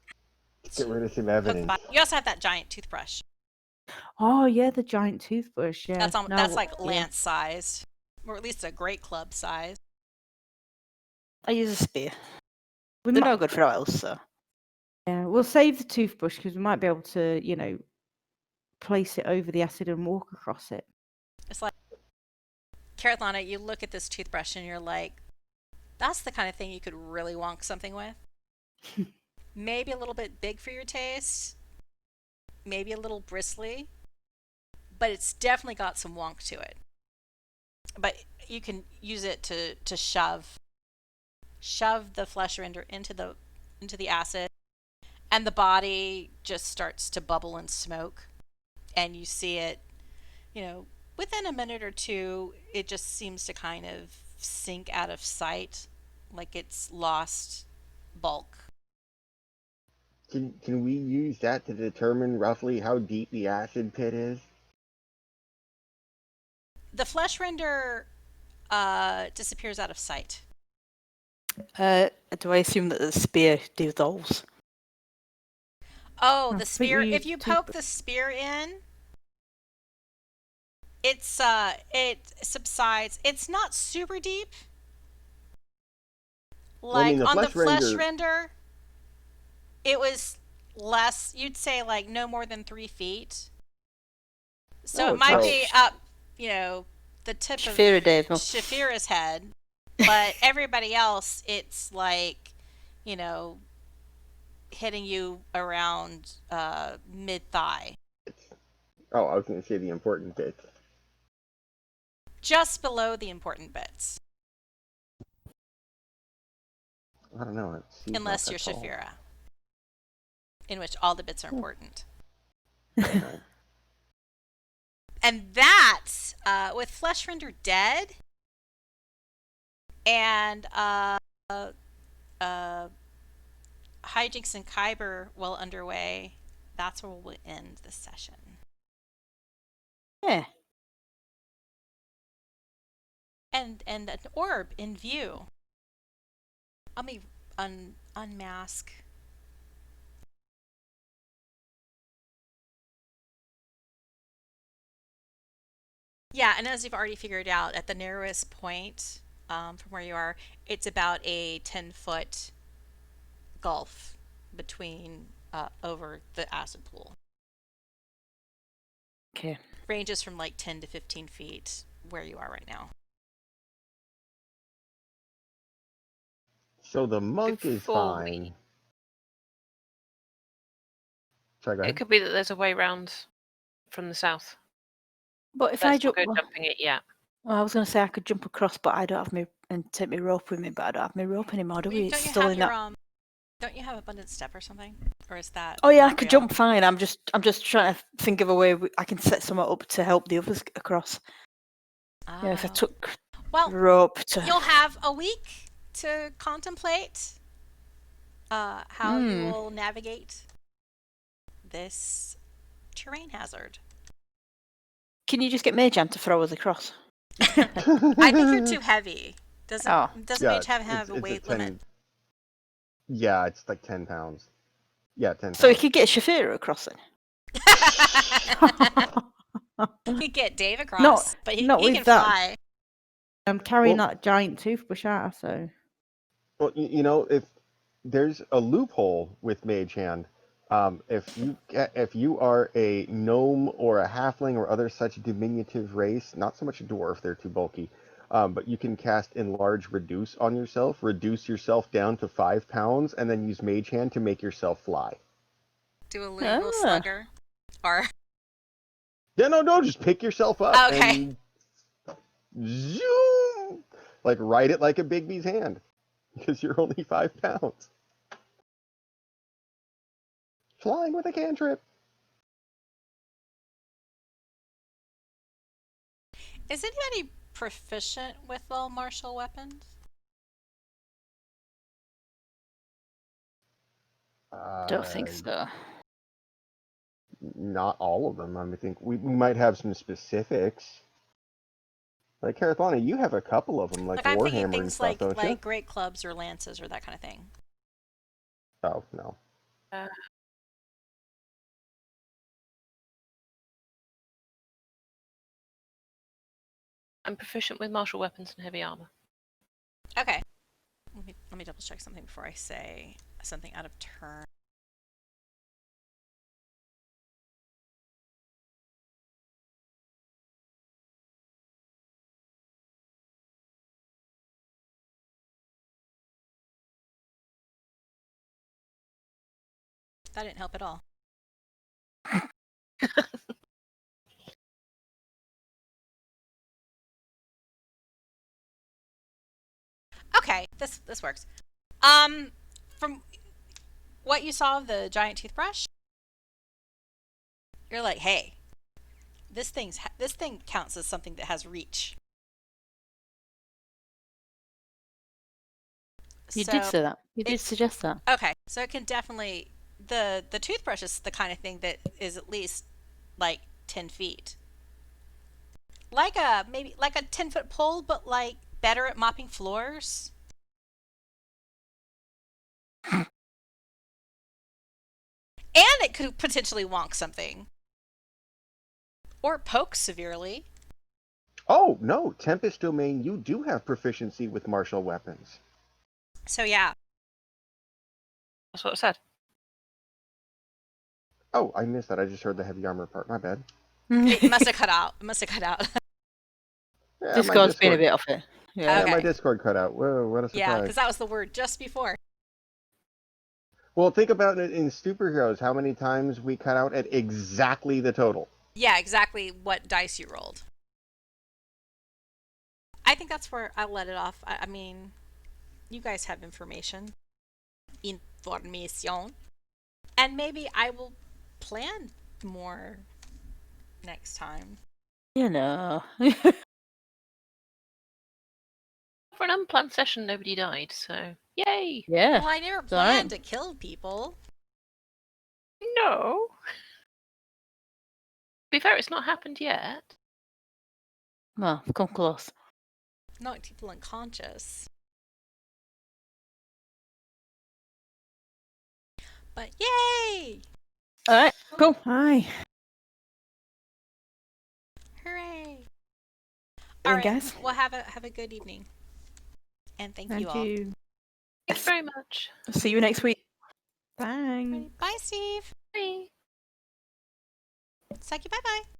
Get rid of some Poke the evidence. body. You also have that giant toothbrush. Oh yeah, the giant toothbrush. Yeah, That's like lance sized, or at least a great club size. I use a spear. We They're might, no good for else, so. yeah, we'll save the toothbrush because we might be able to, you know, place it over the acid and walk across it. It's like, Kerithlana, you look at this toothbrush and you're like, that's the kind of thing you could really wonk something with. Maybe a little bit big for your taste, maybe a little bristly, but it's definitely got some wonk to it. But you can use it to shove the flesh render into the acid, and the body just starts to bubble and smoke, and you see it, you know, within a minute or two, it just seems to kind of sink out of sight, like it's lost bulk. Can we use that to determine roughly how deep the acid pit is? The flesh render disappears out of sight. Do I assume that the spear dissolves? Oh, I the think spear. we If you used poke the spear in, it subsides. It's not super deep. Well, I mean, Like the on the flesh flesh render- render, it was less. You'd say like no more than 3 feet. So Oh, it might so- be up, you know, the tip Shaefira of Dave. Shaefira's head, but everybody else, it's like, you know, hitting you around mid thigh, Oh, I was going to say the important bits. just below the important bits, I don't know. unless you're Shaefira, in which all the bits are important. Okay. And that, with Flesh Render dead, and hijinks in Khyber well underway, that's where we'll end this session. Yeah. And an orb in view. Let me unmask. Yeah, and as you've already figured out, at the narrowest point from where you are, it's about a 10-foot gulf between over the acid pool. Okay. Ranges from like 10 to 15 feet where you are right now. So the monk is Before we- fine. Sorry, go It ahead. could be that there's a way round from the south. But if Let's I not jump, go jumping it yet. well, I was going to say I could jump across, but I don't have me and take my rope with me. But I don't have my rope anymore, do we? Don't It's you still have in your that. don't you have abundant step or something? Or is that Oh yeah, I not could real? jump fine. I'm just trying to think of a way I can set someone up to help the others across. Yeah, if I Oh. took Well, rope to. you'll have a week to contemplate how you will navigate this terrain hazard. Can you just get Majan to throw us across? I think you're too heavy. Doesn't Oh. Mage have a it's weight 10 limit? Yeah, it's like 10 pounds. Yeah, 10 So we pounds. could get Shaefira across then. You could get Dave across, but he not can with that. fly. I'm carrying Well- that giant toothbrush out, so Well, you know, if there's a loophole with Mage Hand, if you are a gnome or a halfling or other such diminutive race, not so much a dwarf, they're too bulky, but you can cast Enlarge Reduce on yourself, reduce yourself down to 5 pounds, and then use Mage Hand to make yourself fly. Do a little slugger. Or Yeah, no, just pick yourself up Okay. and zoom, like ride it like a Bigby's hand, because you're only 5 pounds. Flying with a cantrip. is anybody proficient with all martial weapons? Don't think so. Not all of them. I think we might have some specifics. Like Kerithlana, you have a couple of them, like I'm thinking Warhammer and things stuff, don't like you? great clubs or lances or that kind of thing. Oh no. I'm proficient with martial weapons and heavy armor. Okay. Let me double check something before I say something out of turn. That didn't help at all. Okay, this works. From what you saw of the giant toothbrush, you're like, hey, this thing counts as something that has reach. You did say that. You did suggest that. Okay, so it can definitely the toothbrush is the kind of thing that is at least like 10 feet. Maybe like a 10-foot pole, but like better at mopping floors. And it could potentially wonk something. Or poke severely. Oh, no, Tempest Domain, you do have proficiency with martial weapons. So yeah. That's what I said. Oh, I missed that. I just heard the heavy armor part. My bad. It must have cut out. Yeah, Discord's been a bit off it. Yeah, Okay. my Discord cut out. Whoa, what a surprise. Yeah, because that was the word just before. Well, think about it in superheroes, how many times we cut out at exactly the total. Yeah, exactly what dice you rolled. I think that's where I let it off. I mean, you guys have information. Information. And maybe I will plan more next time. You know. For an unplanned session, nobody died, so yay! Yeah. Well, I never it's all right. planned to kill people. No. To be fair, it's not happened yet. Well, come close. Knock people unconscious. But yay! All right, cool. Hi. Hooray! Then, All right, guys. well, have a good evening. And thank you all. you. Thank you very much. See you next week. Alrighty, Thanks. bye, Steve. Bye. Saki, bye-bye.